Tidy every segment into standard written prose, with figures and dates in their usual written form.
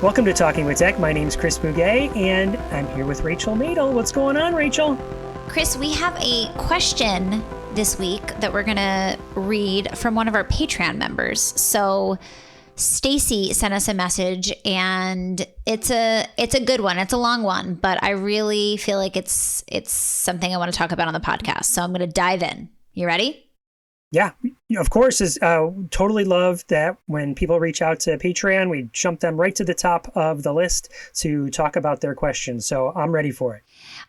Welcome to Talking with Tech. My name's Chris Bouguet, and I'm here with Rachel Madel. What's going on, Rachel? Chris, we have a question this week that we're going to read from one of our Patreon members. So Stacy sent us a message, and it's a good one. It's a long one, but I really feel like it's something I want to talk about on the podcast. So I'm going to dive in. You ready? Yeah, of course. Totally love that when people reach out to Patreon, we jump them right to the top of the list to talk about their questions. So I'm ready for it.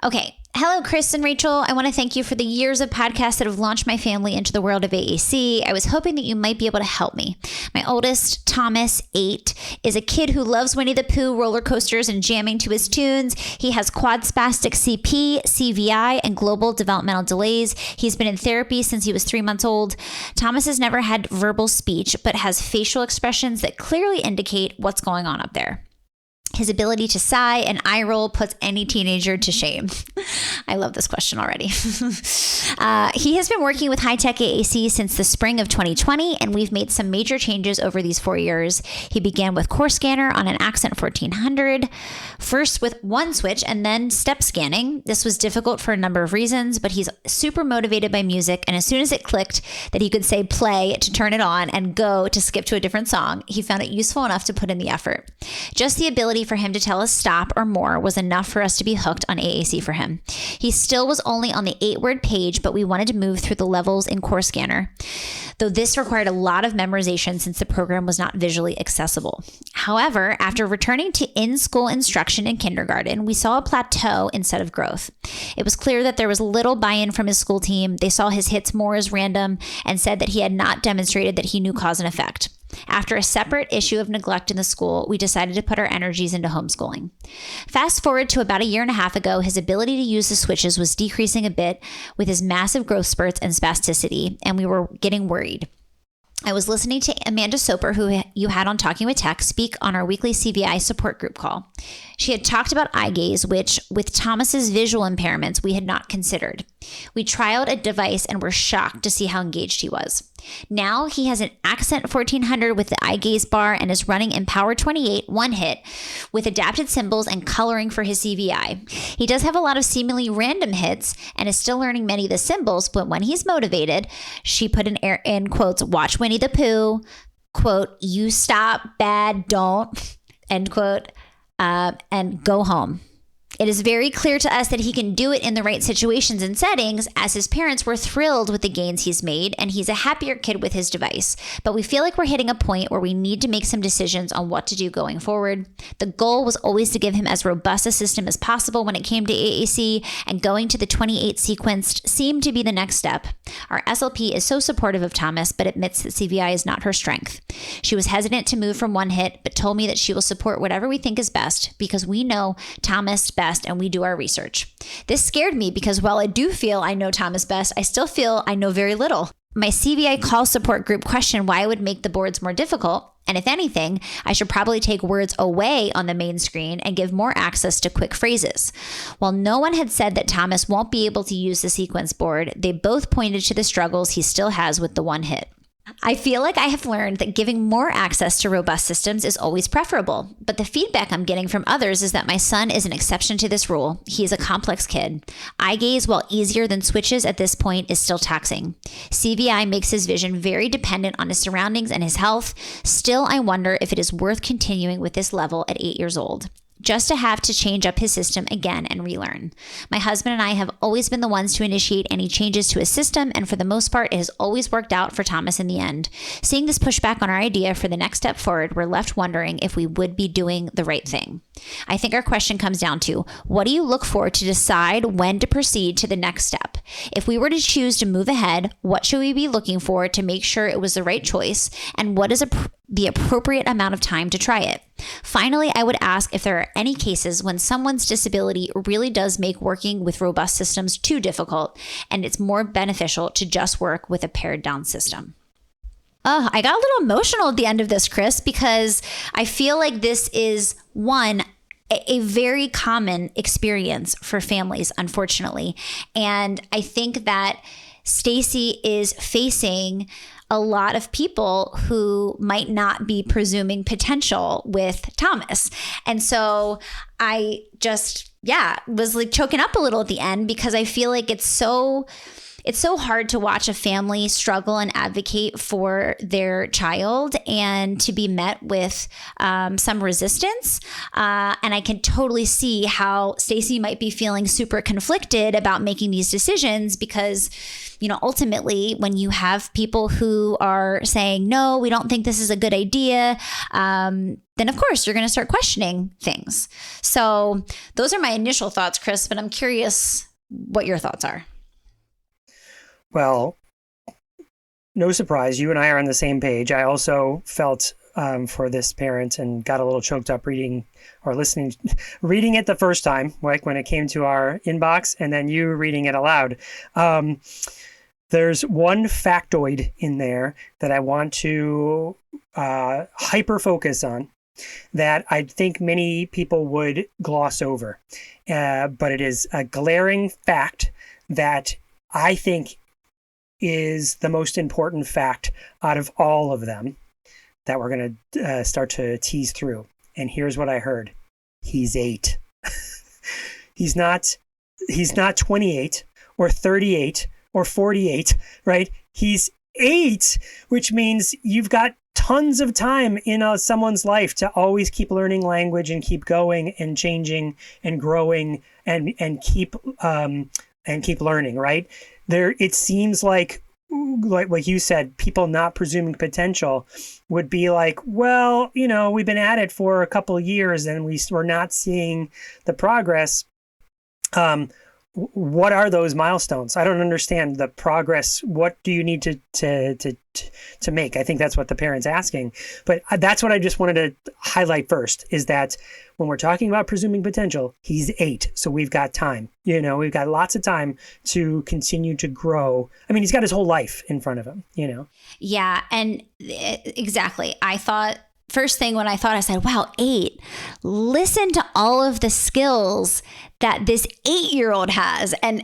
Okay. Hello, Chris and Rachel. I want to thank you for the years of podcasts that have launched my family into the world of AAC. I was hoping that you might be able to help me. My oldest, Thomas, 8, is a kid who loves Winnie the Pooh, roller coasters, and jamming to his tunes. He has quad spastic CP, CVI, and global developmental delays. He's been in therapy since he was 3 months old. Thomas has never had verbal speech, but has facial expressions that clearly indicate what's going on up there. His ability to sigh and eye roll puts any teenager to shame. I love this question already. He has been working with high-tech AAC since the spring of 2020, and we've made some major changes over these 4 years. He began with Core Scanner on an Accent 1400, first with one switch and then step scanning. This was difficult for a number of reasons, but he's super motivated by music, and as soon as it clicked that he could say play to turn it on and go to skip to a different song, he found it useful enough to put in the effort. Just the ability for him to tell us stop or more was enough for us to be hooked on AAC for him. He still was only on the 8-word page, but we wanted to move through the levels in Core Scanner, though this required a lot of memorization since the program was not visually accessible. However, after returning to in-school instruction in kindergarten, we saw a plateau instead of growth. It was clear that there was little buy-in from his school team. They saw his hits more as random and said that he had not demonstrated that he knew cause and effect. After a separate issue of neglect in the school, we decided to put our energies into homeschooling. Fast forward to about a year and a half ago, his ability to use the switches was decreasing a bit with his massive growth spurts and spasticity, and we were getting worried. I was listening to Amanda Soper, who you had on Talking with Tech, speak on our weekly CVI support group call. She had talked about eye gaze, which, with Thomas's visual impairments, we had not considered. We trialed a device and were shocked to see how engaged he was. Now he has an Accent 1400 with the eye gaze bar and is running Empower 28 one hit with adapted symbols and coloring for his CVI. He does have a lot of seemingly random hits and is still learning many of the symbols, but when he's motivated, she put in quotes, watch Winnie the Pooh, quote, you stop, bad, don't, end quote, and go home. It is very clear to us that he can do it in the right situations and settings, as his parents were thrilled with the gains he's made, and he's a happier kid with his device. But we feel like we're hitting a point where we need to make some decisions on what to do going forward. The goal was always to give him as robust a system as possible when it came to AAC, and going to the 28 sequenced seemed to be the next step. Our SLP is so supportive of Thomas, but admits that CVI is not her strength. She was hesitant to move from one hit, but told me that she will support whatever we think is best, because we know Thomas best and we do our research. This scared me because while I do feel I know Thomas best, I still feel I know very little. My CVI call support group questioned why I would make the boards more difficult, and if anything, I should probably take words away on the main screen and give more access to quick phrases. While no one had said that Thomas won't be able to use the sequence board, they both pointed to the struggles he still has with the one hit. I feel like I have learned that giving more access to robust systems is always preferable, but the feedback I'm getting from others is that my son is an exception to this rule. He is a complex kid. Eye gaze, while easier than switches at this point, is still taxing. CVI makes his vision very dependent on his surroundings and his health. Still, I wonder if it is worth continuing with this level at 8 years old, just to have to change up his system again and relearn. My husband and I have always been the ones to initiate any changes to his system, and for the most part, it has always worked out for Thomas in the end. Seeing this pushback on our idea for the next step forward, we're left wondering if we would be doing the right thing. I think our question comes down to, what do you look for to decide when to proceed to the next step? If we were to choose to move ahead, what should we be looking for to make sure it was the right choice, and what is the appropriate amount of time to try it? Finally, I would ask if there are any cases when someone's disability really does make working with robust systems too difficult, and it's more beneficial to just work with a pared down system. Oh, I got a little emotional at the end of this, Chris, because I feel like this is a very common experience for families, unfortunately. And I think that Stacy is facing a lot of people who might not be presuming potential with Thomas. And so I just, was like choking up a little at the end, because I feel like it's so hard to watch a family struggle and advocate for their child and to be met with some resistance. And I can totally see how Stacy might be feeling super conflicted about making these decisions, because, ultimately, when you have people who are saying, no, we don't think this is a good idea, then of course you're going to start questioning things. So those are my initial thoughts, Chris, but I'm curious what your thoughts are. Well, no surprise, you and I are on the same page. I also felt for this parent and got a little choked up reading it the first time, like when it came to our inbox, and then you reading it aloud. There's one factoid in there that I want to hyper focus on that I think many people would gloss over. But it is a glaring fact that I think is the most important fact out of all of them that we're going to start to tease through. And here's what I heard. He's 8. He's not 28 or 38 or 48, right? He's 8, which means you've got tons of time in someone's life to always keep learning language and keep going and changing and growing and keep learning, right? It seems like you said, people not presuming potential would be like, well, we've been at it for a couple of years and we're not seeing the progress. What are those milestones? I don't understand the progress. What do you need to make? I think that's what the parent's asking. But that's what I just wanted to highlight first, is that when we're talking about presuming potential, he's 8. So we've got time. We've got lots of time to continue to grow. I mean, he's got his whole life in front of him, Yeah, and exactly. First thing when I said, wow, 8, listen to all of the skills that this 8-year-old has. And,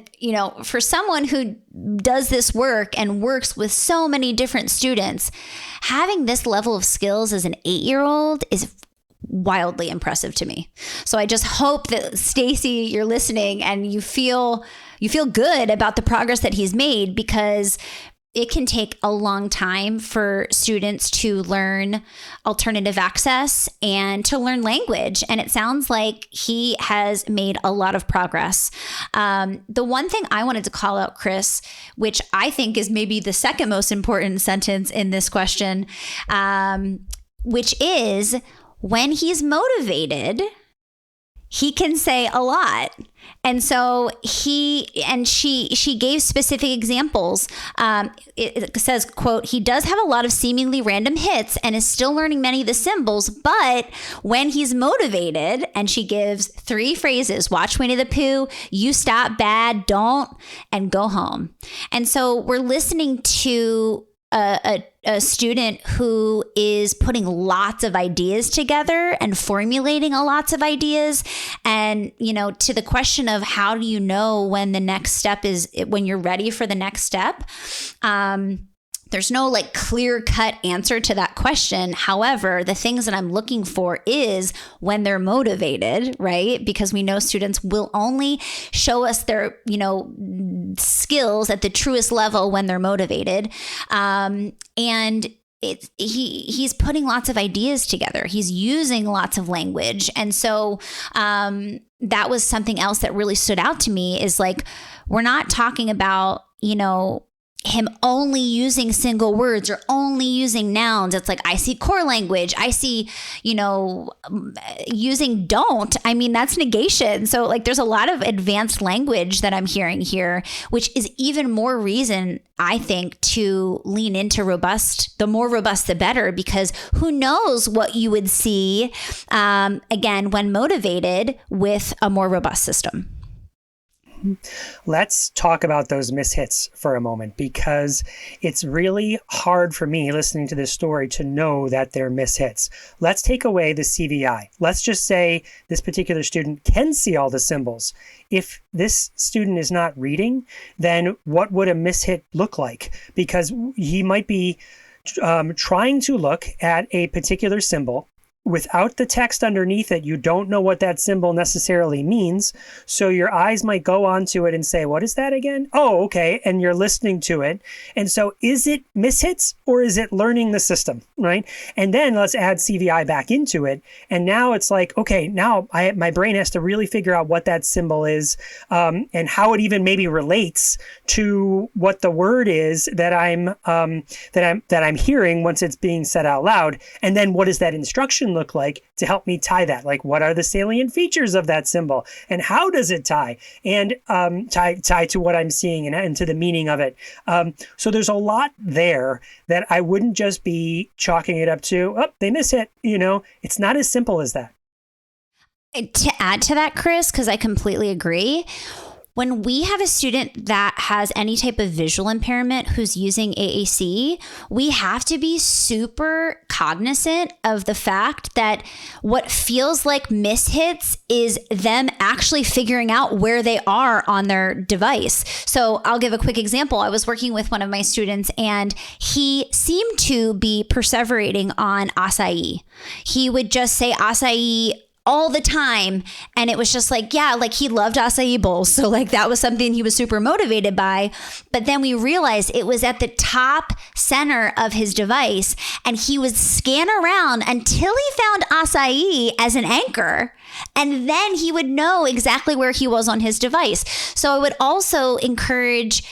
for someone who does this work and works with so many different students, having this level of skills as an 8-year-old is wildly impressive to me. So I just hope that, Stacy, you're listening and you feel good about the progress that he's made, because it can take a long time for students to learn alternative access and to learn language. And it sounds like he has made a lot of progress. The one thing I wanted to call out, Chris, which I think is maybe the second most important sentence in this question, which is, when he's motivated, he can say a lot. And so she gave specific examples. It says, quote, he does have a lot of seemingly random hits and is still learning many of the symbols, but when he's motivated, and she gives 3 phrases: watch Winnie the Pooh, you stop bad, don't, and go home. And so we're listening to a student who is putting lots of ideas together and formulating lots of ideas. And, to the question of how do you know when the next step is, when you're ready for the next step, there's no clear cut answer to that question. However, the things that I'm looking for is when they're motivated, right? Because we know students will only show us their, skills at the truest level when they're motivated. And he's putting lots of ideas together. He's using lots of language. And so that was something else that really stood out to me, is we're not talking about, him only using single words or only using nouns. It's I see core language. I see, using don't. I mean, that's negation. So there's a lot of advanced language that I'm hearing here, which is even more reason, I think, to lean into robust. The more robust, the better, because who knows what you would see, again, when motivated with a more robust system. Let's talk about those mishits for a moment, because it's really hard for me listening to this story to know that they're mishits. Let's take away the CVI. Let's just say this particular student can see all the symbols. If this student is not reading, then what would a mishit look like? Because he might be trying to look at a particular symbol without the text underneath it. You don't know what that symbol necessarily means. So your eyes might go onto it and say, what is that again? Oh, okay. And you're listening to it. And so is it mishits or is it learning the system, right? And then let's add CVI back into it. And now it's like, okay, now my brain has to really figure out what that symbol is, and how it even maybe relates to what the word is that I'm hearing once it's being said out loud. And then what does that instruction look like to help me tie that? Like, what are the salient features of that symbol and how does it tie and tie to what I'm seeing and to the meaning of it? So there's a lot there that I wouldn't just be chalking it up to, oh, they miss it. It's not as simple as that. To add to that, Chris, because I completely agree. When we have a student that has any type of visual impairment who's using AAC, we have to be super cognizant of the fact that what feels like mishits is them actually figuring out where they are on their device. So I'll give a quick example. I was working with one of my students and he seemed to be perseverating on acai. He would just say acai all the time. And it was just like, yeah, like he loved acai bowls. So like that was something he was super motivated by. But then we realized it was at the top center of his device and he would scan around until he found acai as an anchor. And then he would know exactly where he was on his device. So I would also encourage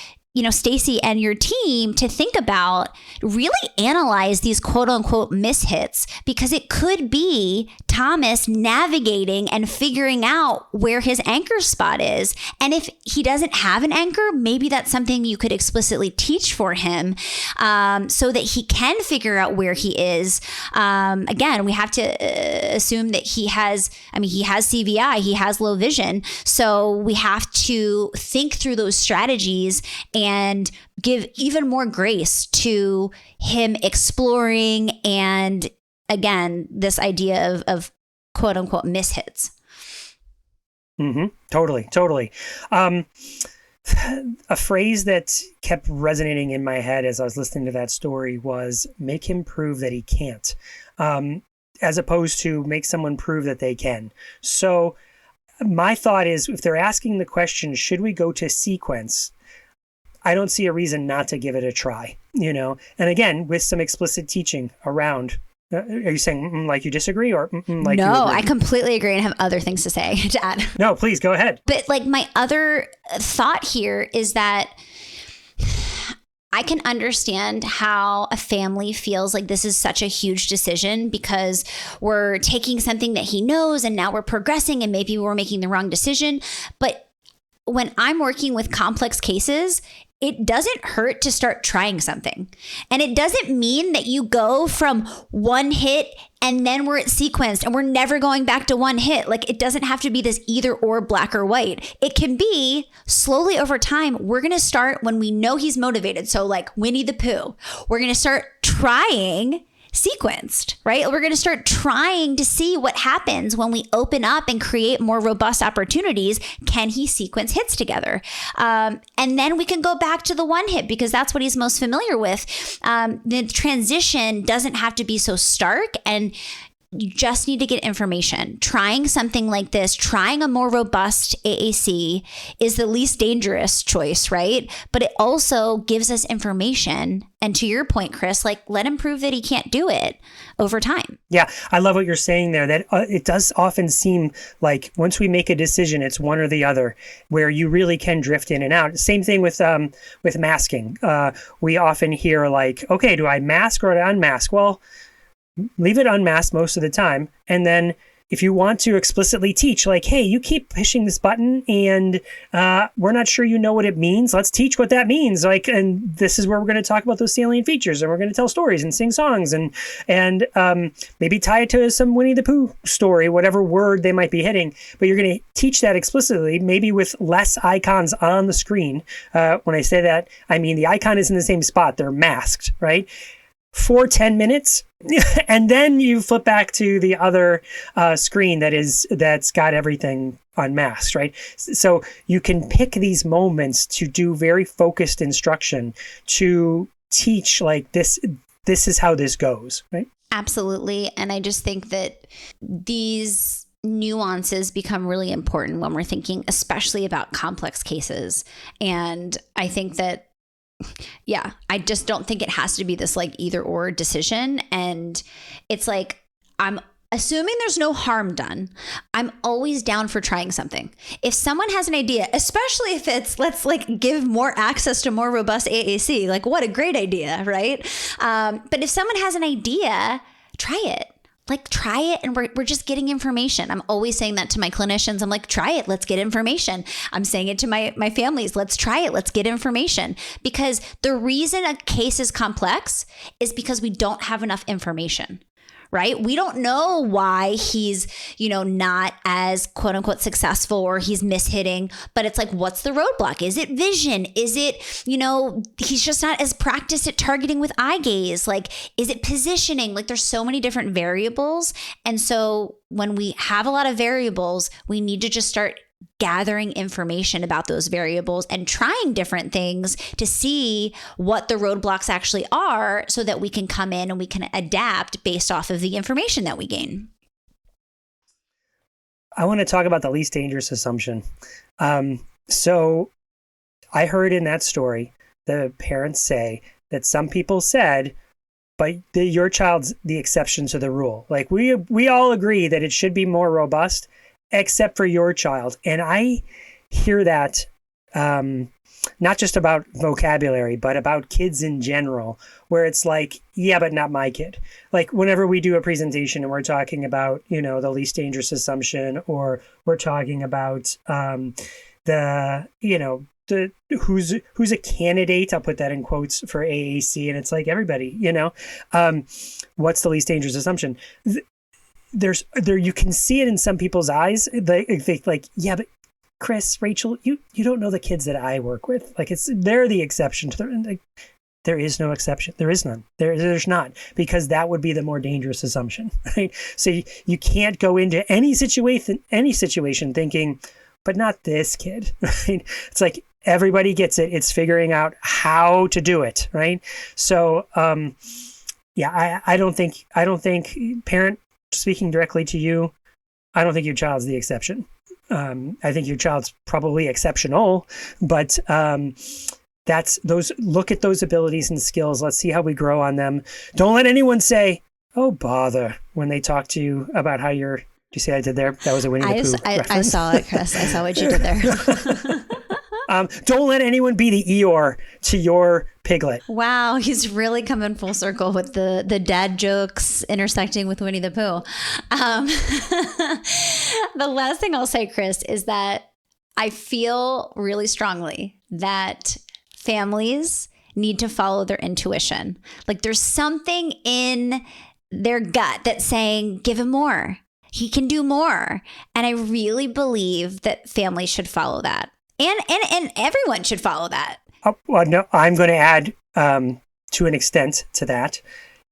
Stacy and your team to think about, really analyze these quote unquote mishits, because it could be Thomas navigating and figuring out where his anchor spot is. And if he doesn't have an anchor, maybe that's something you could explicitly teach for him, so that he can figure out where he is. Again, we have to assume that he has CVI, he has low vision. So we have to think through those strategies and give even more grace to him exploring. And again, this idea of quote unquote mishits. Mm-hmm. Totally. A phrase that kept resonating in my head as I was listening to that story was make him prove that he can't, as opposed to make someone prove that they can. So my thought is, if they're asking the question, should we go to sequence? I don't see a reason not to give it a try, and again, with some explicit teaching around. Are you saying like you disagree or like no, you agree? I completely agree and have other things to say to add. No, please go ahead. But like my other thought here is that I can understand how a family feels like this is such a huge decision, because we're taking something that he knows and now we're progressing and maybe we're making the wrong decision. But when I'm working with complex cases, it doesn't hurt to start trying something. And it doesn't mean that you go from one hit and then we're sequenced and we're never going back to one hit. Like, it doesn't have to be this either or, black or white. It can be slowly over time. We're going to start when we know he's motivated. So like Winnie the Pooh, we're going to start trying sequenced, right? We're going to start trying to see what happens when we open up and create more robust opportunities. Can he sequence hits together? And then we can go back to the one hit because that's what he's most familiar with. The transition doesn't have to be so stark, and you just need to get information. Trying something like this, trying a more robust AAC is the least dangerous choice, right? But it also gives us information. And to your point, Chris, like, let him prove that he can't do it over time. Yeah, I love what you're saying there, that it does often seem like once we make a decision, it's one or the other, where you really can drift in and out. Same thing with masking. We often hear like, okay, do I mask or do I unmask? Well, leave it unmasked most of the time, and then if you want to explicitly teach, like, hey, you keep pushing this button and we're not sure you know what it means. Let's teach what that means. Like, and this is where we're going to talk about those salient features, and we're going to tell stories and sing songs and maybe tie it to some Winnie the Pooh story, whatever word they might be hitting. But you're going to teach that explicitly, maybe with less icons on the screen. When I say that, I mean the icon is in the same spot. They're masked, right? For 10 minutes, and then you flip back to the other screen that's got everything unmasked, right? So you can pick these moments to do very focused instruction to teach, like, this is how this goes, right? Absolutely. And I just think that these nuances become really important when we're thinking especially about complex cases. And I think that I just don't think it has to be this like either or decision. And it's like, I'm assuming there's no harm done. I'm always down for trying something. If someone has an idea, especially if it's, let's like give more access to more robust AAC, like what a great idea, right? But if someone has an idea, try it. Like, try it, and we're just getting information. I'm always saying that to my clinicians. I'm like, try it. Let's get information. I'm saying it to my families. Let's try it. Let's get information. Because the reason a case is complex is because we don't have enough information. Right? We don't know why he's, not as quote unquote successful, or he's mishitting, but it's like, what's the roadblock? Is it vision? Is it, he's just not as practiced at targeting with eye gaze? Like, is it positioning? Like, there's so many different variables. And so when we have a lot of variables, we need to just start gathering information about those variables and trying different things to see what the roadblocks actually are, so that we can come in and we can adapt based off of the information that we gain. I want to talk about the least dangerous assumption. So I heard in that story, the parents say that some people said, but your child's the exception to the rule. Like, we all agree that it should be more robust, except for your child. And I hear that not just about vocabulary, but about kids in general, where it's like, yeah, but not my kid. Like, whenever we do a presentation and we're talking about, the least dangerous assumption, or we're talking about who's a candidate, I'll put that in quotes, for AAC, and it's like everybody, what's the least dangerous assumption? You can see it in some people's eyes. They like, yeah, but Chris, Rachel, you don't know the kids that I work with. Like, they're the exception to like, there is no exception. There is none. There's not, because that would be the more dangerous assumption, right? So you can't go into any situation thinking, but not this kid, right? It's like everybody gets it. It's figuring out how to do it, right? So I don't think parent, speaking directly to you, I don't think your child's the exception. I think your child's probably exceptional, but look at those abilities and skills. Let's see how we grow on them. Don't let anyone say, oh, bother, when they talk to you about how you're, do you see what I did there? That was a Winnie the Pooh reference. I saw it, Chris. I saw what you did there. Don't let anyone be the Eeyore to your piglet. Wow, he's really coming full circle with the dad jokes intersecting with Winnie the Pooh. The last thing I'll say, Chris, is that I feel really strongly that families need to follow their intuition. Like, there's something in their gut that's saying, give him more. He can do more. And I really believe that families should follow that. And everyone should follow that. Well, no, I'm going to add to an extent to that,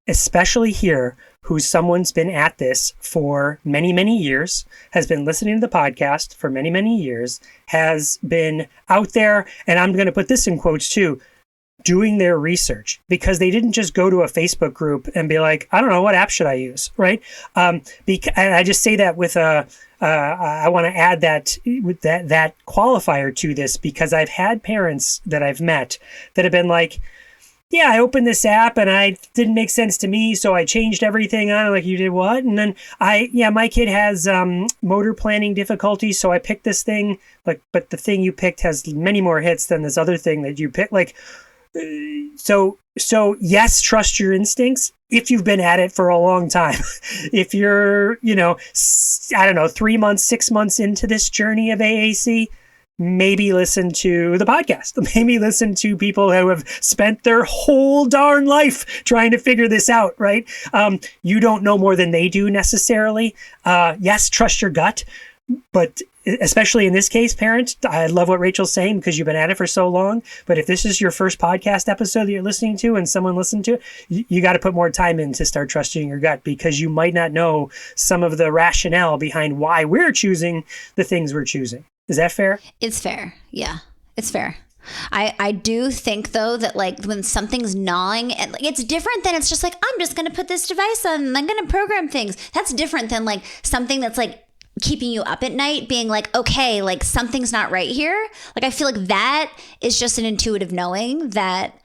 especially here, someone's been at this for many, many years, has been listening to the podcast for many, many years, has been out there, and I'm going to put this in quotes too, doing their research, because they didn't just go to a Facebook group and be like, I don't know, what app should I use, right? And I just say that with I want to add that with that qualifier to this, because I've had parents that I've met that have been like, yeah, I opened this app and it didn't make sense to me, so I changed everything on it. Like, you did what? And then my kid has motor planning difficulties, so I picked this thing. Like, but the thing you picked has many more hits than this other thing that you picked. Like, so So yes, trust your instincts if you've been at it for a long time. If you're, I don't know, 3 months, 6 months into this journey of AAC, maybe listen to the podcast. Maybe listen to people who have spent their whole darn life trying to figure this out, right? You don't know more than they do necessarily. Yes, trust your gut. But especially in this case, parent, I love what Rachel's saying because you've been at it for so long. But if this is your first podcast episode that you're listening to and someone listened to it, you got to put more time in to start trusting your gut, because you might not know some of the rationale behind why we're choosing the things we're choosing. Is that fair? It's fair. Yeah, it's fair. I do think, though, that like when something's gnawing, and like it's different than it's just like, I'm just going to put this device on and I'm going to program things. That's different than like something that's like keeping you up at night, being like, okay, like something's not right here. Like I feel like that is just an intuitive knowing that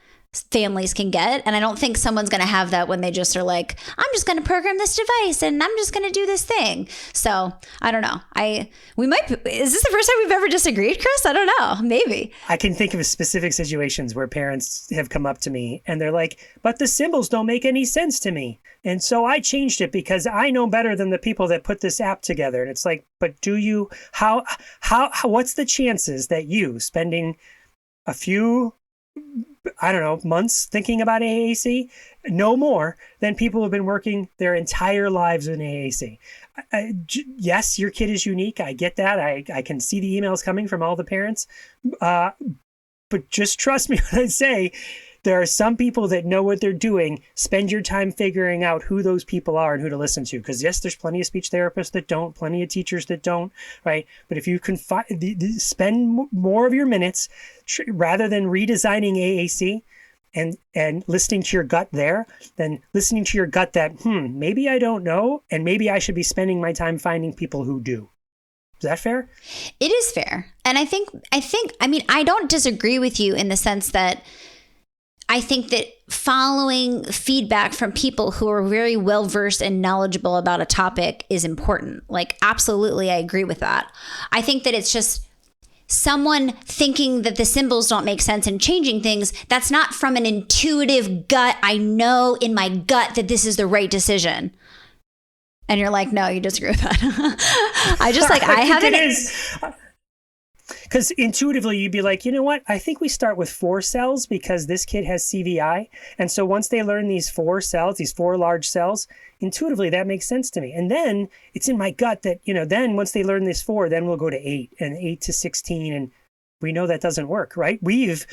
families can get. And I don't think someone's going to have that when they just are like, I'm just going to program this device and I'm just going to do this thing. So I don't know. Is this the first time we've ever disagreed, Chris? I don't know. Maybe. I can think of specific situations where parents have come up to me and they're like, but the symbols don't make any sense to me. And so I changed it because I know better than the people that put this app together. And it's like, but do you, what's the chances that you spending a few, I don't know, months thinking about AAC, no more than people who have been working their entire lives in AAC. Yes, your kid is unique. I get that. I can see the emails coming from all the parents. But just trust me when I say there are some people that know what they're doing. Spend your time figuring out who those people are and who to listen to. Because yes, there's plenty of speech therapists that don't, plenty of teachers that don't, right? But if you can spend more of your minutes rather than redesigning AAC and listening to your gut there, then listening to your gut that, maybe I don't know, and maybe I should be spending my time finding people who do. Is that fair? It is fair. And I don't disagree with you in the sense that I think that following feedback from people who are very well versed and knowledgeable about a topic is important. Like, absolutely, I agree with that. I think that it's just someone thinking that the symbols don't make sense and changing things. That's not from an intuitive gut. I know in my gut that this is the right decision. And you're like, no, you disagree with that. I haven't. Because intuitively, you'd be like, you know what? I think we start with 4 cells because this kid has CVI. And so once they learn these 4 cells, these 4 large cells, intuitively, that makes sense to me. And then it's in my gut that, then once they learn this 4, then we'll go to 8 and 8 to 16. And we know that doesn't work, right? We've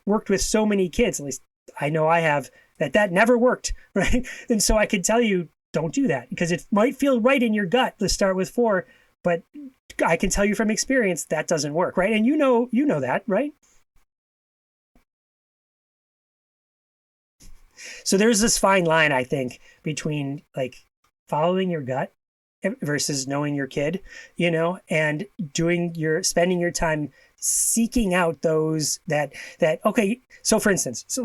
worked with so many kids, at least I know I have, that never worked, right? And so I could tell you, don't do that because it might feel right in your gut to start with 4, but I can tell you from experience that doesn't work, right? And you know that, right? So there's this fine line, I think, between like following your gut versus knowing your kid, and spending your time seeking out those that okay. So for instance,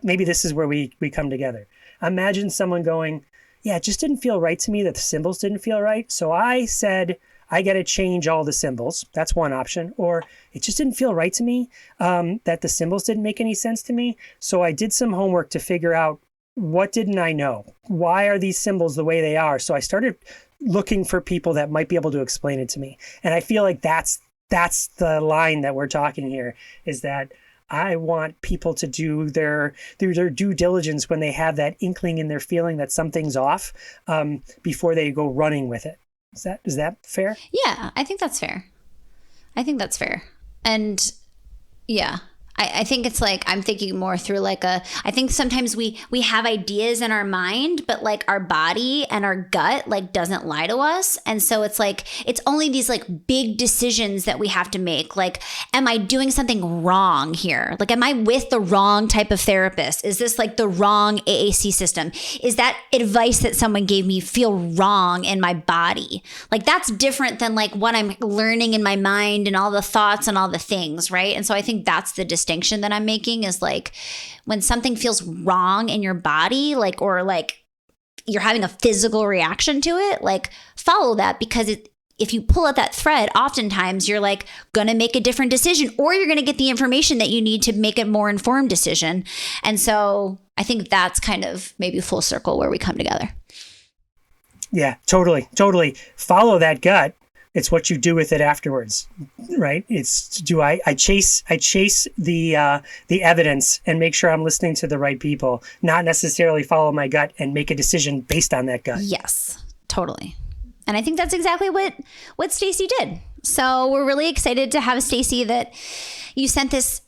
maybe this is where we come together. Imagine someone going, yeah, it just didn't feel right to me that the symbols didn't feel right. So I said, I got to change all the symbols. That's one option. Or it just didn't feel right to me that the symbols didn't make any sense to me. So I did some homework to figure out what didn't I know? Why are these symbols the way they are? So I started looking for people that might be able to explain it to me. And I feel like that's the line that we're talking here, is that I want people to do their due diligence when they have that inkling in their feeling that something's off before they go running with it. Is that fair? Yeah, I think that's fair. And yeah, I think it's like, I'm thinking more through like I think sometimes we have ideas in our mind, but like our body and our gut like doesn't lie to us. And so it's like, it's only these like big decisions that we have to make. Like, am I doing something wrong here? Like, am I with the wrong type of therapist? Is this like the wrong AAC system? Is that advice that someone gave me feel wrong in my body? Like, that's different than like what I'm learning in my mind and all the thoughts and all the things, right? And so I think that's the distinction that I'm making, is like when something feels wrong in your body, or you're having a physical reaction to it, like follow that, because if you pull at that thread, oftentimes you're like going to make a different decision, or you're going to get the information that you need to make a more informed decision. And so I think that's kind of maybe full circle where we come together. Yeah, totally. Follow that gut. It's what you do with it afterwards, right? It's I chase the evidence and make sure I'm listening to the right people, not necessarily follow my gut and make a decision based on that gut. Yes, totally. And I think that's exactly what Stacy did. So we're really excited to have Stacy, that you sent this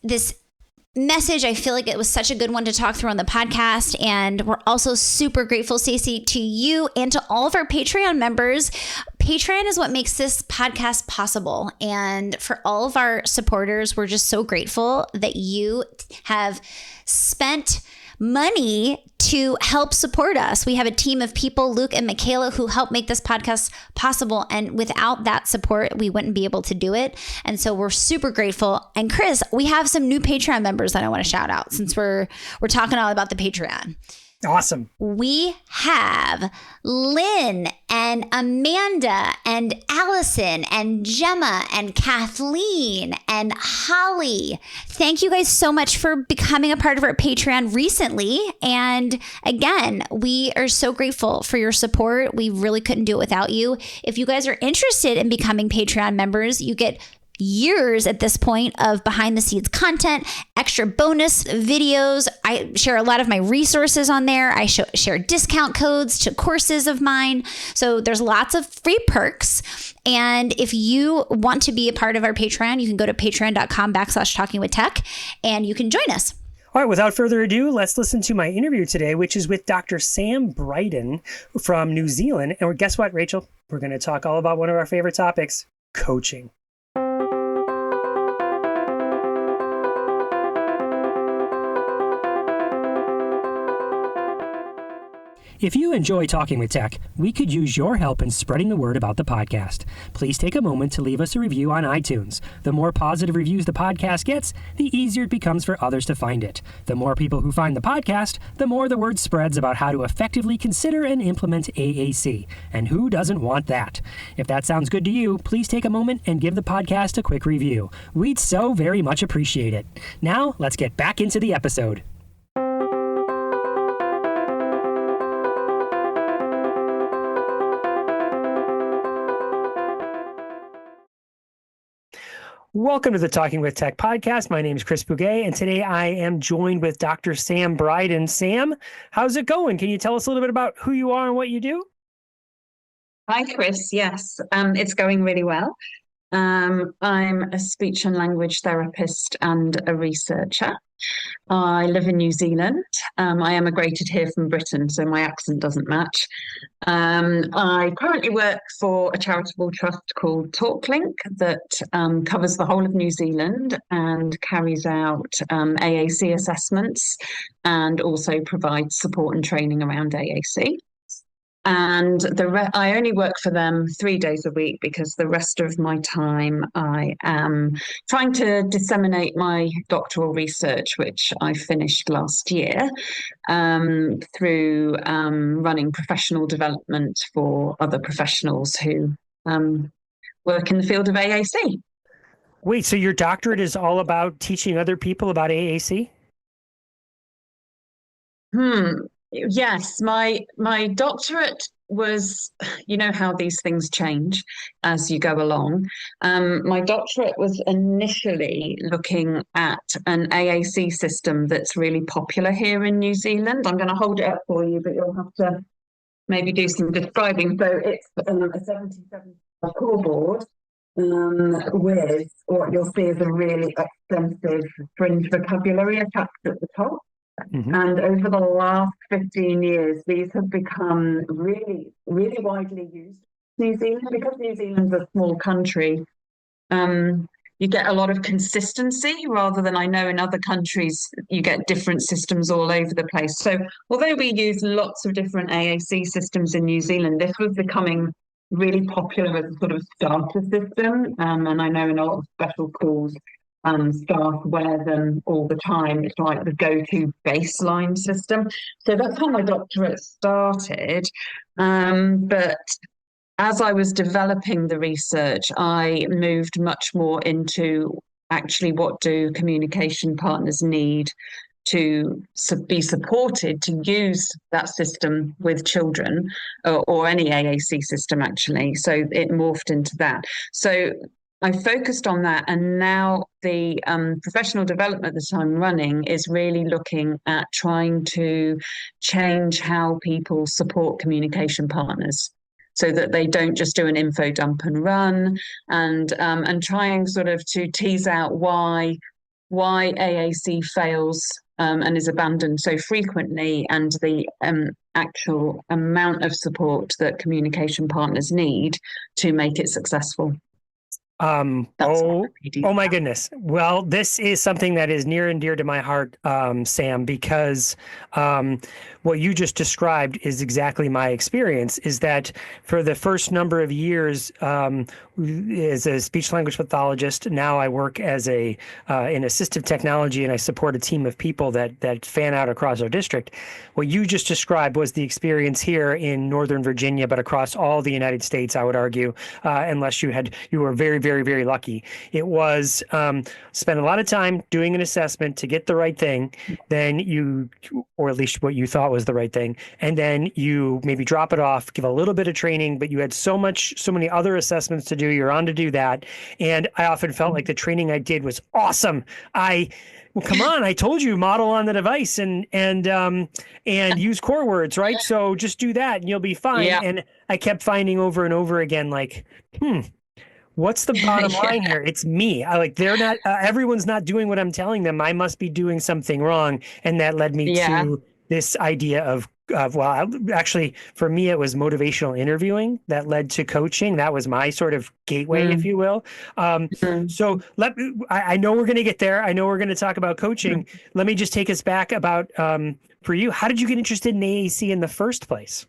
message. I feel like it was such a good one to talk through on the podcast. And we're also super grateful, Stacy, to you and to all of our Patreon members. Patreon is what makes this podcast possible. And for all of our supporters, we're just so grateful that you have spent money to help support us. We have a team of people, Luke and Michaela, who help make this podcast possible. And without that support, we wouldn't be able to do it. And so we're super grateful. And Chris, we have some new Patreon members that I want to shout out, since we're talking all about the Patreon. Awesome. We have Lynn and Amanda and Allison and Gemma and Kathleen and Holly. Thank you guys so much for becoming a part of our Patreon recently. And again, we are so grateful for your support. We really couldn't do it without you. If you guys are interested in becoming Patreon members, you get years at this point of behind the scenes content, extra bonus videos. I share a lot of my resources on there. I share discount codes to courses of mine. So there's lots of free perks. And if you want to be a part of our Patreon, you can go to patreon.com/talkingwithtech and you can join us. All right, without further ado, let's listen to my interview today, which is with Dr. Sam Brydon from New Zealand. And guess what, Rachel? We're going to talk all about one of our favorite topics, coaching. If you enjoy Talking with Tech, we could use your help in spreading the word about the podcast. Please take a moment to leave us a review on iTunes. The more positive reviews the podcast gets, the easier it becomes for others to find it. The more people who find the podcast, the more the word spreads about how to effectively consider and implement AAC. And who doesn't want that? If that sounds good to you, please take a moment and give the podcast a quick review. We'd so very much appreciate it. Now, let's get back into the episode. Welcome to the Talking with Tech podcast. My name is Chris Bouguet, and today I am joined with Dr. Sam Brydon. Sam, how's it going? Can you tell us a little bit about who you are and what you do? Hi, Chris. Yes, it's going really well. I'm a speech and language therapist and a researcher. I live in New Zealand. I emigrated here from Britain, so my accent doesn't match. I currently work for a charitable trust called TalkLink that covers the whole of New Zealand and carries out AAC assessments and also provides support and training around AAC. And I only work for them 3 days a week because the rest of my time I am trying to disseminate my doctoral research, which I finished last year, through running professional development for other professionals who work in the field of AAC. Wait, so your doctorate is all about teaching other people about AAC? Yes, my doctorate was, you know how these things change as you go along. My doctorate was initially looking at an AAC system that's really popular here in New Zealand. I'm going to hold it up for you, but you'll have to maybe do some describing. So it's a 77 scoreboard with what you'll see is a really extensive fringe vocabulary attached at the top. Mm-hmm. And over the last 15 years, these have become really, really widely used in New Zealand. Because New Zealand's a small country, you get a lot of consistency rather than, I know in other countries, you get different systems all over the place. So although we use lots of different AAC systems in New Zealand, this was becoming really popular as a sort of starter system. And I know in a lot of special schools, staff wear them all the time. It's like the go-to baseline system. So that's how my doctorate started. But as I was developing the research, I moved much more into actually what do communication partners need to be supported to use that system with children, or any AAC system actually. So it morphed into that. So I focused on that, and now the professional development that I'm running is really looking at trying to change how people support communication partners, so that they don't just do an info dump and run, and trying sort of to tease out why AAC fails, and is abandoned so frequently, and the actual amount of support that communication partners need to make it successful. Oh my goodness. Well, this is something that is near and dear to my heart, Sam, because what you just described is exactly my experience, is that for the first number of years, as a speech language pathologist, now I work as in assistive technology, and I support a team of people that fan out across our district. What you just described was the experience here in Northern Virginia, but across all the United States, I would argue, unless you were very, very, very lucky. It was spend a lot of time doing an assessment to get the right thing, then or at least what you thought was the right thing, and then you maybe drop it off, give a little bit of training, but you had so many other assessments to do. You're on to do that, and I often felt like the training I did was awesome. Well, come on! I told you, model on the device and use core words, right? So just do that, and you'll be fine. Yeah. And I kept finding over and over again, like, what's the bottom line here? It's me. They're not. Everyone's not doing what I'm telling them. I must be doing something wrong, and that led me to this idea of actually, for me, it was motivational interviewing that led to coaching. That was my sort of gateway, if you will. So I know we're going to get there. I know we're going to talk about coaching. Let me just take us back about, for you, how did you get interested in AAC in the first place?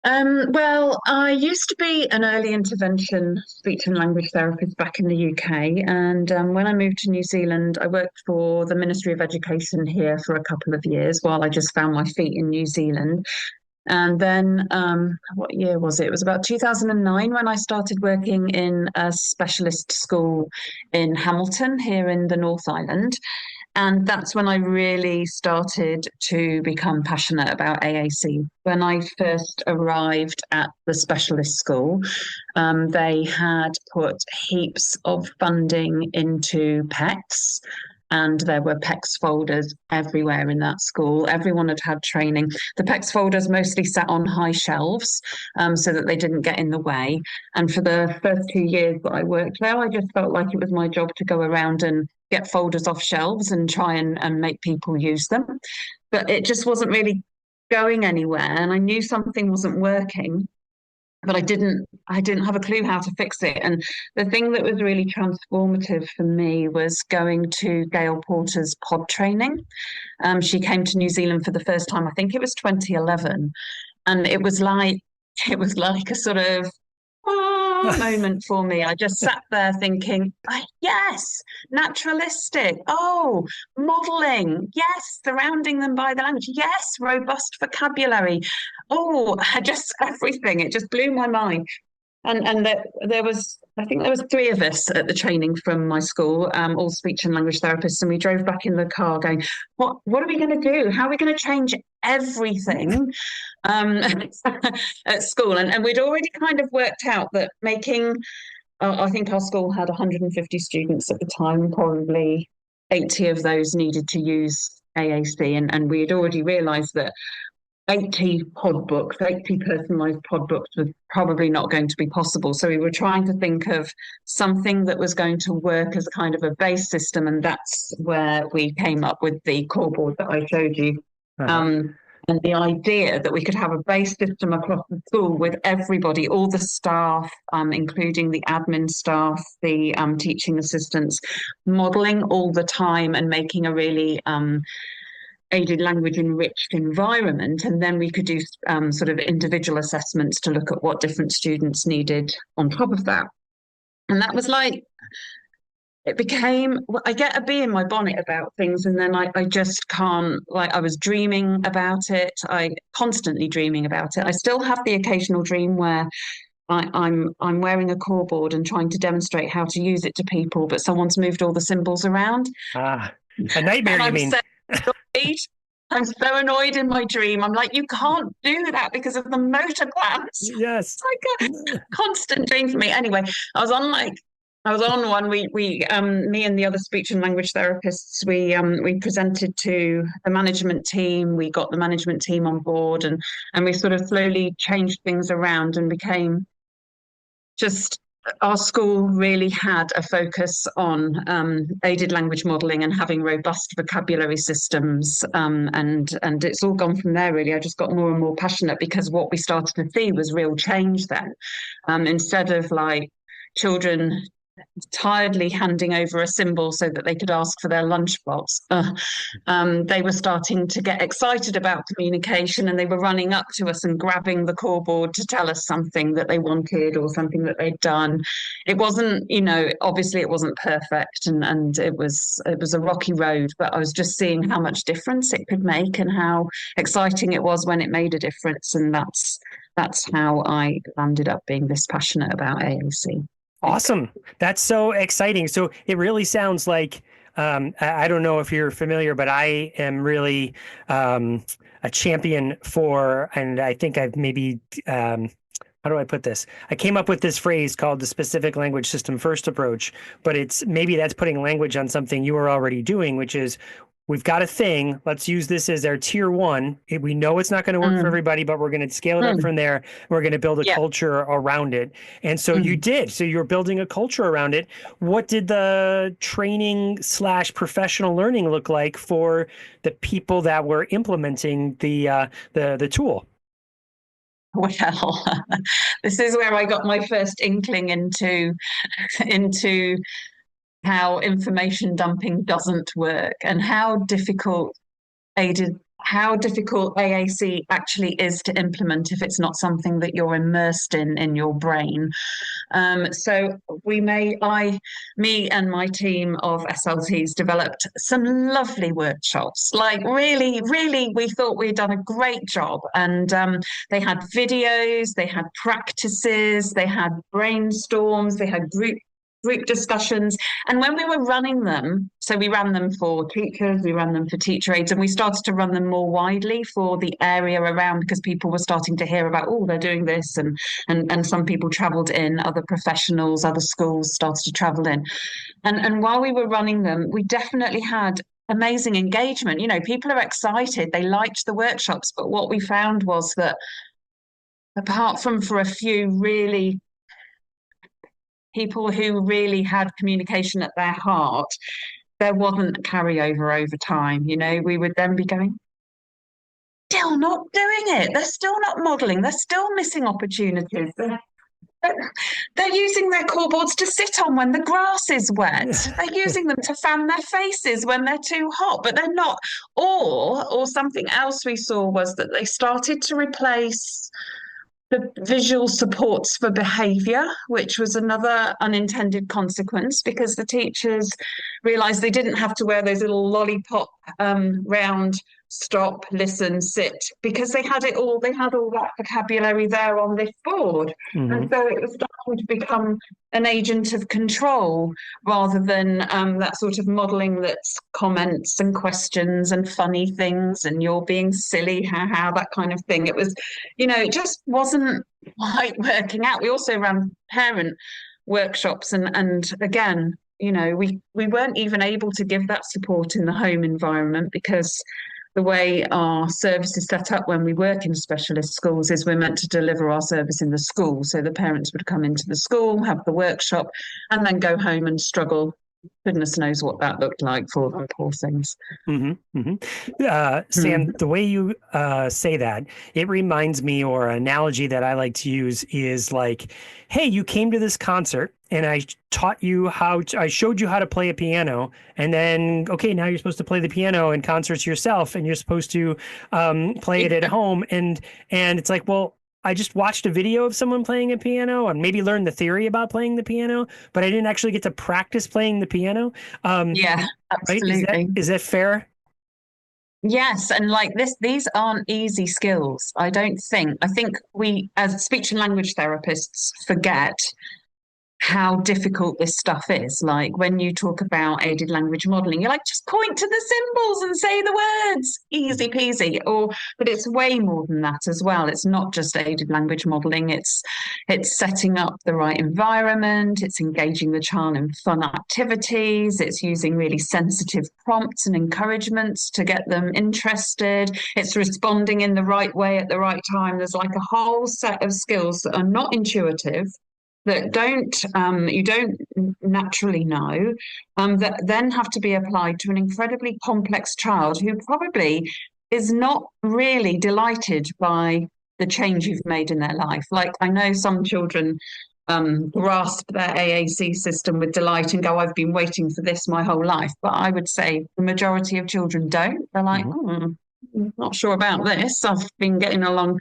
Well, I used to be an early intervention speech and language therapist back in the UK. And when I moved to New Zealand, I worked for the Ministry of Education here for a couple of years while I just found my feet in New Zealand. And then, what year was it? It was about 2009 when I started working in a specialist school in Hamilton here in the North Island. And that's when I really started to become passionate about AAC. When I first arrived at the specialist school, they had put heaps of funding into PECS, and there were PECS folders everywhere in that school. Everyone had had training. The PECS folders mostly sat on high shelves, so that they didn't get in the way. And for the first 2 years that I worked there, I just felt like it was my job to go around and get folders off shelves and try and make people use them. But it just wasn't really going anywhere, and I knew something wasn't working, but I didn't have a clue how to fix it. And the thing that was really transformative for me was going to Gail Porter's pod training. She came to New Zealand for the first time, I think it was 2011, and it was like a sort of moment for me. I just sat there thinking, yes, naturalistic. Oh, modeling. Yes, surrounding them by the language. Yes, robust vocabulary. Oh, everything. It just blew my mind. And there was, I think there was 3 of us at the training from my school, all speech and language therapists, and we drove back in the car going, what are we going to do? How are we going to change everything at school? And we'd already kind of worked out that making, I think our school had 150 students at the time, probably 80 of those needed to use AAC, and we had already realised that 80 personalised pod books was probably not going to be possible. So we were trying to think of something that was going to work as kind of a base system, and that's where we came up with the core board that I showed you. And the idea that we could have a base system across the school with everybody, all the staff, including the admin staff, the teaching assistants, modelling all the time and making a really aided language enriched environment, and then we could do sort of individual assessments to look at what different students needed on top of that. And that was like it became, I get a bee in my bonnet about things, and then I just can't, like, I was dreaming about it. I constantly dreaming about it. I still have the occasional dream where I'm wearing a core board and trying to demonstrate how to use it to people, but someone's moved all the symbols around. Ah, a nightmare, And you I'm mean? so annoyed. I'm so annoyed in my dream. I'm like, you can't do that because of the motor plans. Yes. It's like a constant dream for me. Anyway, I was on one. We me and the other speech and language therapists, we presented to the management team. We got the management team on board, and we sort of slowly changed things around and became just, our school really had a focus on aided language modelling and having robust vocabulary systems, and it's all gone from there. Really, I just got more and more passionate because what we started to see was real change. Then, instead of like children tiredly handing over a symbol so that they could ask for their lunchbox. They were starting to get excited about communication, and they were running up to us and grabbing the core board to tell us something that they wanted or something that they'd done. It wasn't, obviously it wasn't perfect, and it was a rocky road, but I was just seeing how much difference it could make and how exciting it was when it made a difference. And that's how I landed up being this passionate about AAC. Awesome. That's so exciting. So it really sounds like, I don't know if you're familiar, but I am really a champion for, and I think I've maybe, how do I put this? I came up with this phrase called the specific language system first approach, but maybe that's putting language on something you are already doing, which is, we've got a thing. Let's use this as our tier one. We know it's not going to work for everybody, but we're going to scale it up from there. We're going to build a culture around it. And so you did. So you're building a culture around it. What did the training / professional learning look like for the people that were implementing the tool? Well, this is where I got my first inkling into how information dumping doesn't work, and how difficult AAC actually is to implement if it's not something that you're immersed in your brain. So me and my team of SLTs developed some lovely workshops. Like really, really, we thought we'd done a great job. And they had videos, they had practices, they had brainstorms, they had group discussions. And when we were running them, so we ran them for teachers, we ran them for teacher aides, and we started to run them more widely for the area around, because people were starting to hear about, they're doing this, and some people traveled in, other professionals, other schools started to travel in. And while we were running them, we definitely had amazing engagement. People are excited, they liked the workshops, but what we found was that apart from for a few really people who really had communication at their heart, there wasn't carryover over time. We would then be going, still not doing it. They're still not modelling. They're still missing opportunities. They're using their core boards to sit on when the grass is wet. They're using them to fan their faces when they're too hot, but they're not. Or something else we saw was that they started to replace the visual supports for behaviour, which was another unintended consequence, because the teachers realised they didn't have to wear those little lollipop round stop, listen, sit, because they had it all. They had all that vocabulary there on this board, and so it was starting to become an agent of control rather than that sort of modelling that's comments and questions and funny things and you're being silly, how that kind of thing. It was, it just wasn't quite working out. We also ran parent workshops, and again, we weren't even able to give that support in the home environment, because the way our service is set up when we work in specialist schools is we're meant to deliver our service in the school. So the parents would come into the school, have the workshop, and then go home and struggle. Goodness knows what that looked like for them, poor things. Sam, the way you say that, it reminds me, or an analogy that I like to use is like, hey, you came to this concert and I I showed you how to play a piano, and then, okay, now you're supposed to play the piano in concerts yourself, and you're supposed to play it at home. And it's like, well, I just watched a video of someone playing a piano and maybe learned the theory about playing the piano, but I didn't actually get to practice playing the piano. Yeah, Right? absolutely. Is that fair? Yes, and like this, these aren't easy skills. I don't think. I think we, as speech and language therapists, forget how difficult this stuff is. Like when you talk about aided language modeling, you're like, just point to the symbols and say the words, easy peasy. But it's way more than that as well. It's not just aided language modeling. It's setting up the right environment. It's engaging the child in fun activities. It's using really sensitive prompts and encouragements to get them interested. It's responding in the right way at the right time. There's like a whole set of skills that are not intuitive, that you don't naturally know, that then have to be applied to an incredibly complex child who probably is not really delighted by the change you've made in their life. Like I know some children grasp their AAC system with delight and go, I've been waiting for this my whole life. But I would say the majority of children don't. They're like, not sure about this. I've been getting along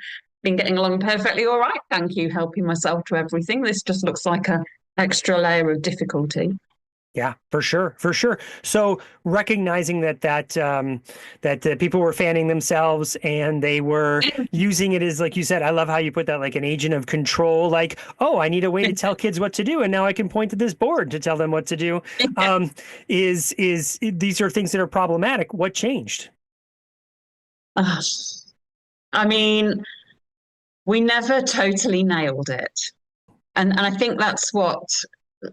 perfectly all right. Thank you, helping myself to everything. This just looks like a extra layer of difficulty. Yeah, for sure, for sure. So recognizing that people were fanning themselves and they were using it as, like you said, I love how you put that, like an agent of control. Like, oh, I need a way to tell kids what to do, and now I can point to this board to tell them what to do. Is these are things that are problematic? What changed? I mean, we never totally nailed it, and I think that's what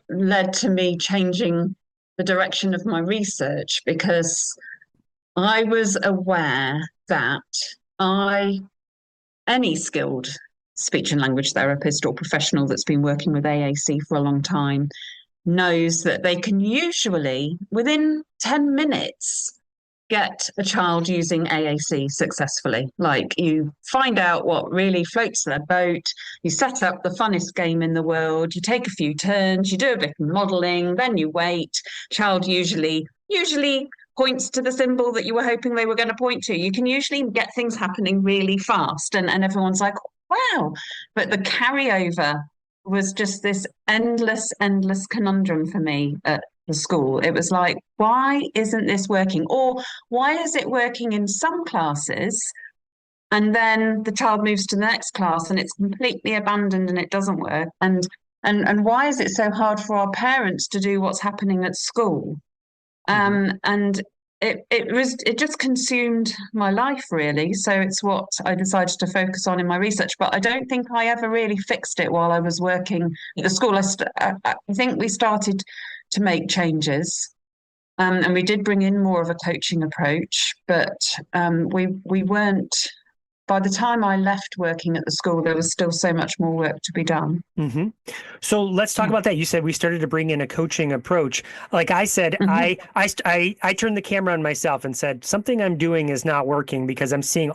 led to me changing the direction of my research, because I was aware that any skilled speech and language therapist or professional that's been working with AAC for a long time knows that they can usually, within 10 minutes, get a child using AAC successfully. Like you find out what really floats their boat, you set up the funnest game in the world, you take a few turns, you do a bit of modeling, then you wait. Child usually points to the symbol that you were hoping they were going to point to. You can usually get things happening really fast, and everyone's like, wow. But the carryover was just this endless conundrum for me at the school. It was like, why isn't this working? Or why is it working in some classes and then the child moves to the next class and it's completely abandoned and it doesn't work? And why is it so hard for our parents to do what's happening at school? And it just consumed my life, really. So it's what I decided to focus on in my research. But I don't think I ever really fixed it while I was working at the school. I think we started to make changes, and we did bring in more of a coaching approach. But we weren't. By the time I left working at the school, there was still so much more work to be done. Mm-hmm. So let's talk about that. You said we started to bring in a coaching approach. Like I said, I turned the camera on myself and said, something I'm doing is not working because I'm seeing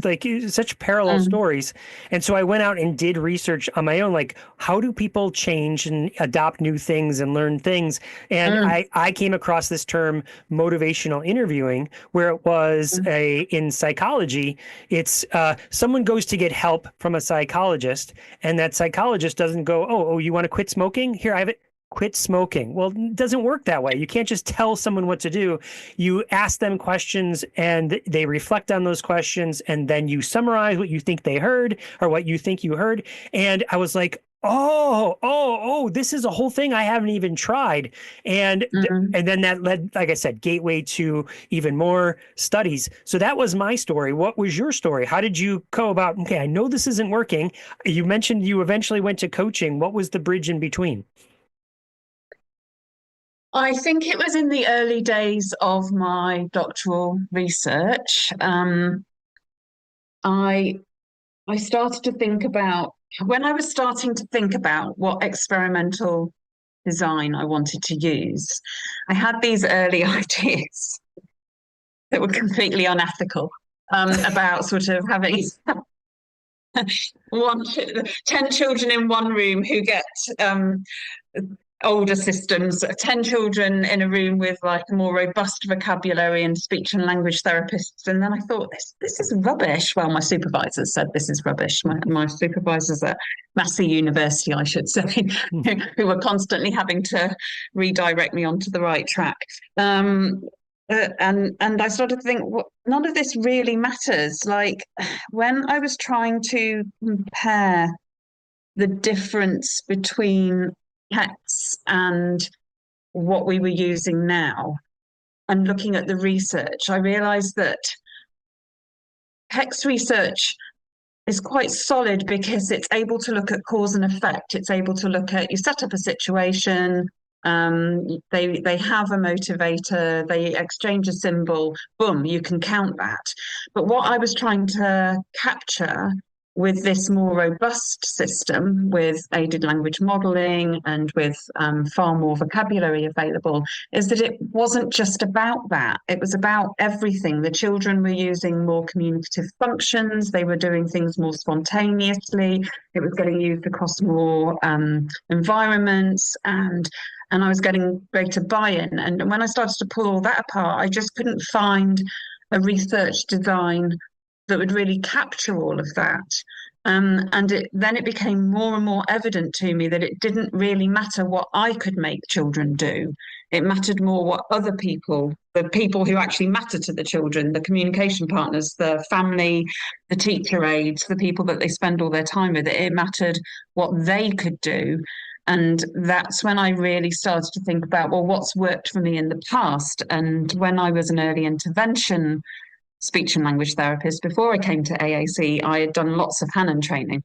like such parallel stories. And so I went out and did research on my own, like how do people change and adopt new things and learn things? And I came across this term motivational interviewing, where it was in psychology, it's someone goes to get help from a psychologist, and that psychologist doesn't go, oh, you want to quit smoking? Here, I have it. Quit smoking. Well, it doesn't work that way. You can't just tell someone what to do. You ask them questions and they reflect on those questions, and then you summarize what you think they heard or what you think you heard. And I was like, oh, this is a whole thing I haven't even tried. And and then that led, like I said, gateway to even more studies. So that was my story. What was your story? How did you go about, okay, I know this isn't working. You mentioned you eventually went to coaching. What was the bridge in between? I think it was in the early days of my doctoral research. I started to think about, when I was starting to think about what experimental design I wanted to use, I had these early ideas that were completely unethical, about sort of having 10 children in one room who get older systems, 10 children in a room with like a more robust vocabulary and speech and language therapists. And then I thought, this is rubbish. Well, my supervisors said this is rubbish. My supervisors at Massey University, I should say, who were constantly having to redirect me onto the right track. And I started to think, well, none of this really matters. Like when I was trying to compare the difference between PECS and what we were using now, and looking at the research, I realized that PECS research is quite solid because it's able to look at cause and effect. It's able to look at, you set up a situation, they have a motivator, they exchange a symbol, boom, you can count that. But what I was trying to capture with this more robust system, with aided language modelling and with far more vocabulary available, is that it wasn't just about that. It was about everything. The children were using more communicative functions. They were doing things more spontaneously. It was getting used across more environments, and I was getting greater buy-in. And when I started to pull all that apart, I just couldn't find a research design that would really capture all of that. Then it became more and more evident to me that it didn't really matter what I could make children do. It mattered more what other people, the people who actually matter to the children, the communication partners, the family, the teacher aides, the people that they spend all their time with, it mattered what they could do. And that's when I really started to think about, well, what's worked for me in the past? And when I was an early intervention speech and language therapist, before I came to AAC, I had done lots of Hanen training.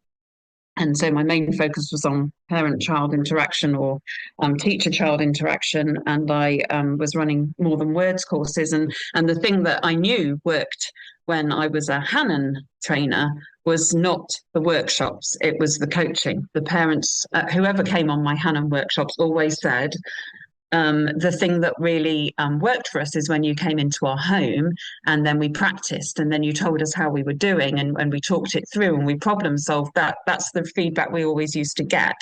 And so my main focus was on parent-child interaction or teacher-child interaction. And I was running more than words courses. And the thing that I knew worked when I was a Hanen trainer was not the workshops, it was the coaching. The parents, whoever came on my Hanen workshops always said, the thing that really worked for us is when you came into our home and then we practiced and then you told us how we were doing and we talked it through and we problem solved that. That's the feedback we always used to get.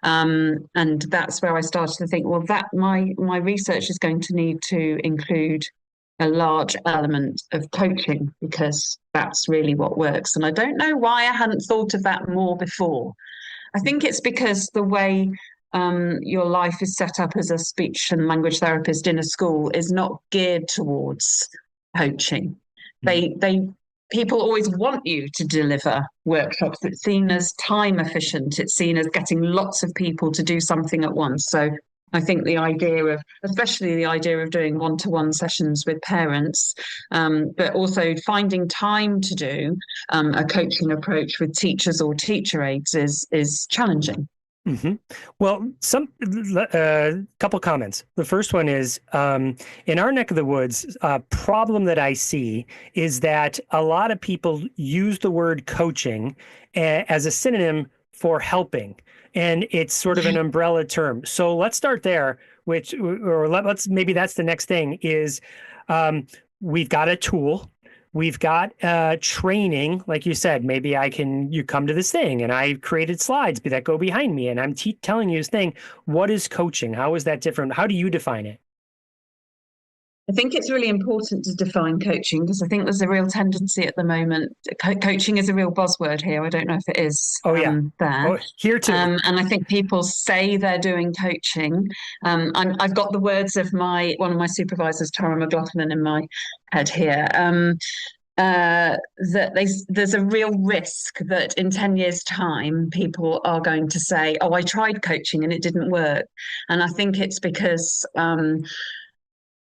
And that's where I started to think, well, that my research is going to need to include a large element of coaching because that's really what works. And I don't know why I hadn't thought of that more before. I think it's because the way your life is set up as a speech and language therapist in a school is not geared towards coaching. People always want you to deliver workshops. It's seen as time efficient. It's seen as getting lots of people to do something at once. So I think especially the idea of doing one-to-one sessions with parents, but also finding time to do a coaching approach with teachers or teacher aides is challenging. Mm-hmm. Well, couple comments. The first one is, in our neck of the woods, a problem that I see is that a lot of people use the word coaching as a synonym for helping, and it's sort of an umbrella term. So let's start there, maybe that's the next thing is, we've got a tool. We've got training, like you said, maybe you come to this thing and I created slides that go behind me and I'm telling you this thing. What is coaching? How is that different? How do you define it? I think it's really important to define coaching because I think there's a real tendency at the moment. Coaching is a real buzzword here. I don't know if it is there. Oh, here too. And I think people say they're doing coaching. I've got the words of one of my supervisors, Tara McLaughlin, in my head here. That there's a real risk that in 10 years' time, people are going to say, oh, I tried coaching and it didn't work. And I think it's because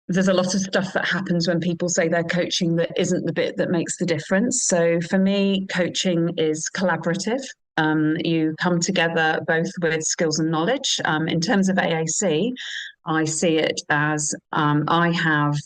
there's a lot of stuff that happens when people say they're coaching that isn't the bit that makes the difference. So for me, coaching is collaborative. You come together both with skills and knowledge. In terms of AAC, I see it as I have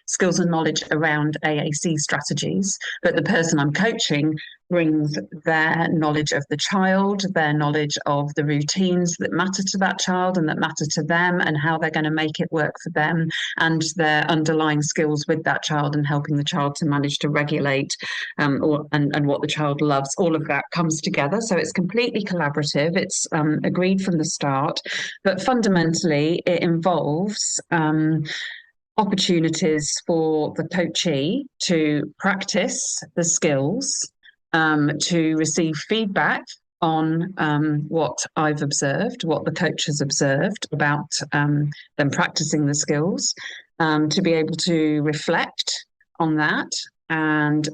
skills and knowledge around AAC strategies, but the person I'm coaching brings their knowledge of the child, their knowledge of the routines that matter to that child and that matter to them, and how they're going to make it work for them, and their underlying skills with that child and helping the child to manage to regulate and what the child loves. All of that comes together. So it's completely collaborative. It's agreed from the start, but fundamentally it involves opportunities for the coachee to practice the skills, to receive feedback on what I've observed, what the coach has observed about them practicing the skills, to be able to reflect on that and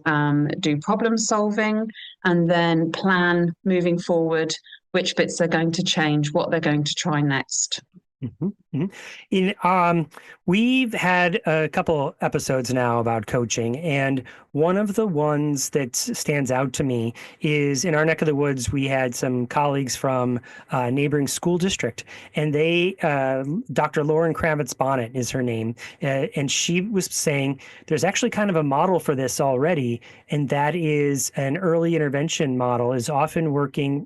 do problem solving, and then plan moving forward which bits they're going to change, what they're going to try next. Mm-hmm. We've had a couple episodes now about coaching, and one of the ones that stands out to me is in our neck of the woods. We had some colleagues from a neighboring school district, and they, Dr. Lauren Kravitz Bonnet is her name, and she was saying there's actually kind of a model for this already, and that is an early intervention model is often working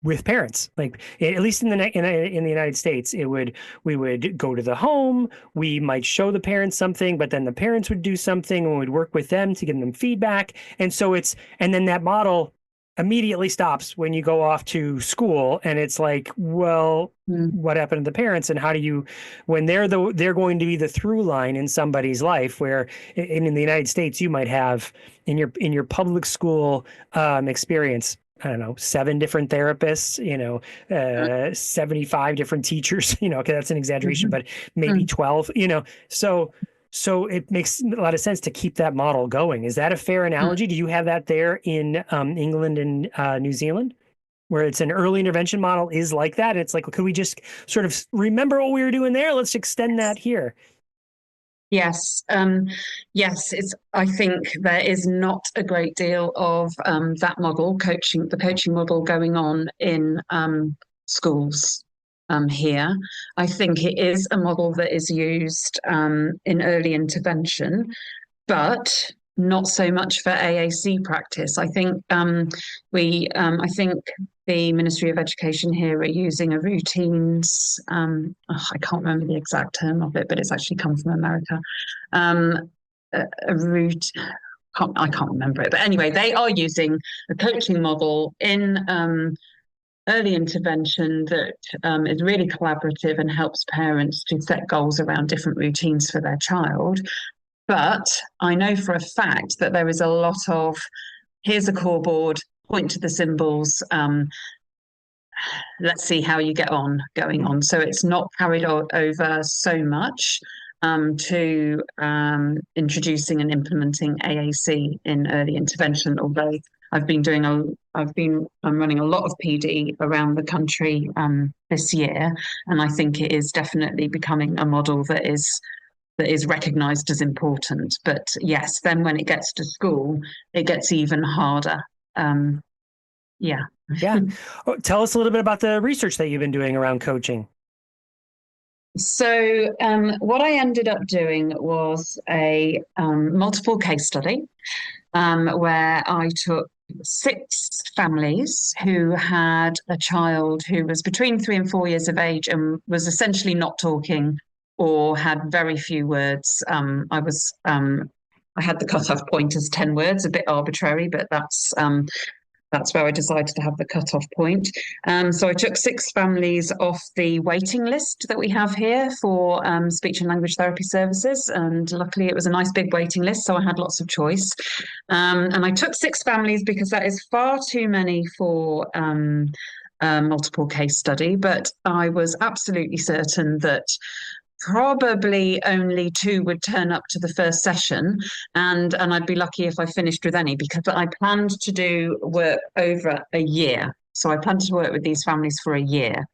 with parents, like at least in the United States, we would go to the home, we might show the parents something, but then the parents would do something and we'd work with them to give them feedback. And so and then that model immediately stops when you go off to school, and it's like, well, what happened to the parents, and how do you, when they're going to be the through line in somebody's life, where in the United States you might have in your public school experience, I don't know, 7 different therapists, 75 different teachers, okay, that's an exaggeration, but maybe 12, so it makes a lot of sense to keep that model going. Is that a fair analogy? Do you have that there in England and New Zealand, where it's an early intervention model is like that? It's like, could we just sort of remember what we were doing there? Let's extend that here. Yes, yes. I think there is not a great deal of that model, the coaching model, going on in schools here. I think it is a model that is used in early intervention, but not so much for AAC practice. I think I think the Ministry of Education here are using a routines. I can't remember the exact term of it, but it's actually come from America. A route. I can't remember it, but anyway, they are using a coaching model in early intervention that is really collaborative and helps parents to set goals around different routines for their child. But I know for a fact that there is a lot of, here's a core board, point to the symbols, let's see how you get on going on. So it's not carried over so much to introducing and implementing AAC in early intervention, although I'm running a lot of PD around the country this year, and I think it is definitely becoming a model that is recognised as important. But yes, then when it gets to school, it gets even harder. Yeah. Tell us a little bit about the research that you've been doing around coaching. So what I ended up doing was a multiple case study where I took 6 families who had a child who was between 3 and 4 years of age and was essentially not talking or had very few words. I had the cutoff point as 10 words, a bit arbitrary, but that's where I decided to have the cutoff point. So I took 6 families off the waiting list that we have here for speech and language therapy services. And luckily it was a nice big waiting list, so I had lots of choice. And I took 6 families because that is far too many for multiple case study. But I was absolutely certain that probably only 2 would turn up to the first session, and I'd be lucky if I finished with any, because I planned to do work over a year. So I planned to work with these families for a year.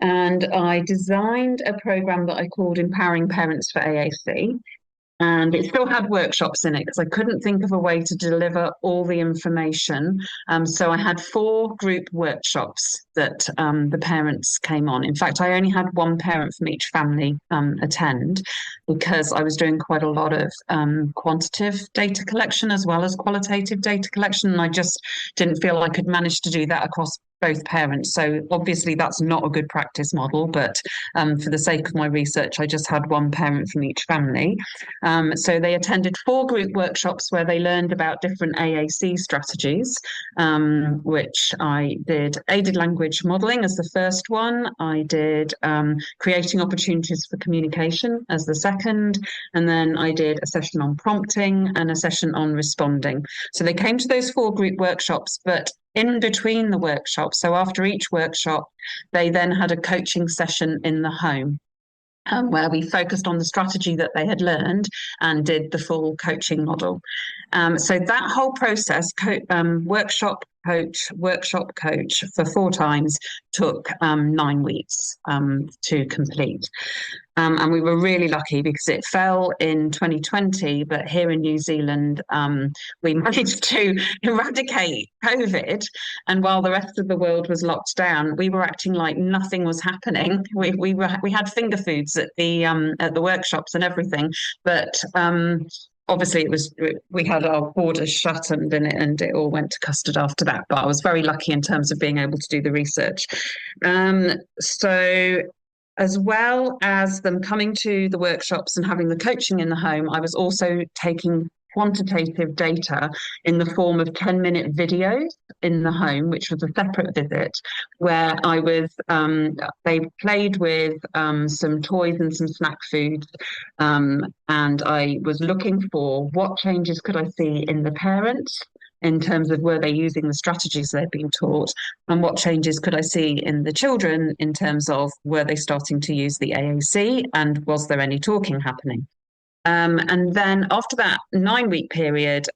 And I designed a program that I called Empowering Parents for AAC. And it still had workshops in it because I couldn't think of a way to deliver all the information. So I had 4 group workshops that the parents came on. In fact, I only had one parent from each family attend because I was doing quite a lot of quantitative data collection as well as qualitative data collection. And I just didn't feel I could manage to do that across both parents. So obviously that's not a good practice model, but for the sake of my research, I just had one parent from each family. So they attended 4 group workshops where they learned about different AAC strategies, which I did aided language modelling as the first one. I did creating opportunities for communication as the second. And then I did a session on prompting and a session on responding. So they came to those 4 group workshops, but in between the workshops, so after each workshop, they then had a coaching session in the home. Where we focused on the strategy that they had learned and did the full coaching model. So that whole process, workshop coach for 4 times, took 9 weeks to complete. And we were really lucky because it fell in 2020, but here in New Zealand, we managed to eradicate COVID. And while the rest of the world was locked down, we were acting like nothing was happening. We had finger foods at the workshops and everything, but obviously we had our borders shut and it all went to custard after that. But I was very lucky in terms of being able to do the research. So as well as them coming to the workshops and having the coaching in the home, I was also taking quantitative data in the form of 10-minute videos in the home, which was a separate visit, where I was, they played with some toys and some snack foods, and I was looking for what changes could I see in the parents in terms of were they using the strategies they'd been taught, and what changes could I see in the children in terms of were they starting to use the AAC and was there any talking happening. And then after that 9-week period,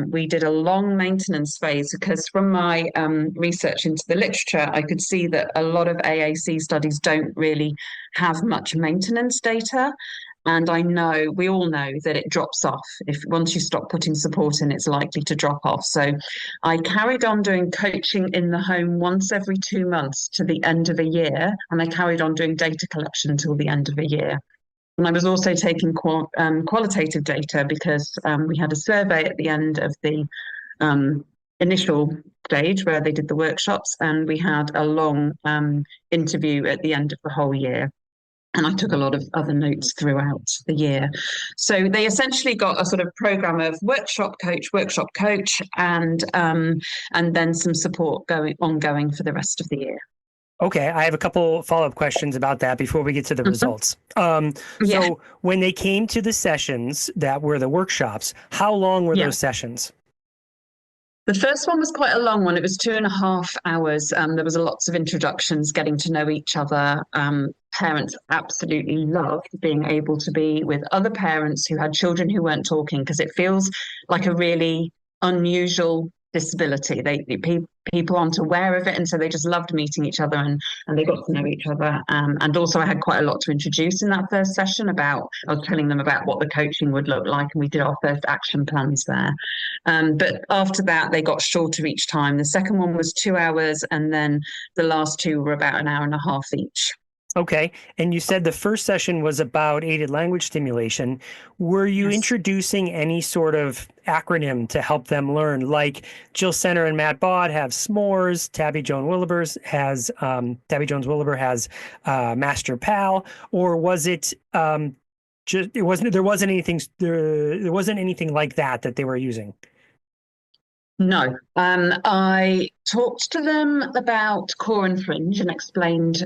we did a long maintenance phase because from my research into the literature, I could see that a lot of AAC studies don't really have much maintenance data. And we all know that it drops off. If once you stop putting support in, it's likely to drop off. So I carried on doing coaching in the home once every 2 months to the end of a year. And I carried on doing data collection till the end of a year. And I was also taking qualitative data because we had a survey at the end of the initial stage where they did the workshops, and we had a long interview at the end of the whole year. And I took a lot of other notes throughout the year. So they essentially got a sort of program of workshop coach, and then some support ongoing for the rest of the year. Okay, I have a couple follow-up questions about that before we get to the results. So when they came to the sessions that were the workshops, how long were those sessions? The first one was quite a long one. It was 2.5 hours. There was lots of introductions, getting to know each other. Parents absolutely loved being able to be with other parents who had children who weren't talking, because it feels like a really unusual disability. People aren't aware of it, and so they just loved meeting each other, and they got to know each other. And also I had quite a lot to introduce in that first session I was telling them about what the coaching would look like, and we did our first action plans there. But after that, they got shorter each time. The second one was 2 hours, and then the last 2 were about 1.5 hours each. Okay. And you said the first session was about aided language stimulation. Were you introducing any sort of acronym to help them learn? Like Jill Center and Matt Baud have SMORES, Tabby Jones Williber has Master Pal, or was it there wasn't anything like that they were using? No, I talked to them about core and fringe and explained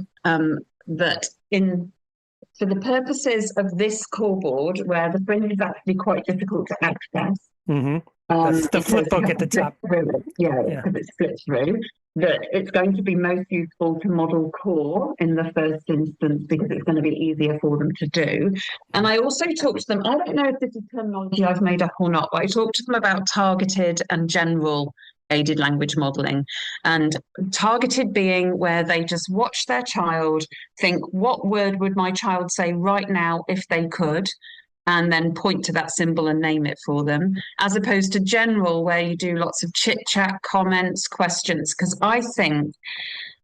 that for the purposes of this core board, where the fringe is actually quite difficult to access. That's the flip book at the top. Because it's flipped through. That it's going to be most useful to model core in the first instance because it's going to be easier for them to do. And I also talked to them, I don't know if this is terminology I've made up or not, but I talked to them about targeted and general aided language modelling, and targeted being where they just watch their child, think, what word would my child say right now if they could? and then point to that symbol and name it for them, as opposed to general, where you do lots of chit chat, comments, questions. Because I think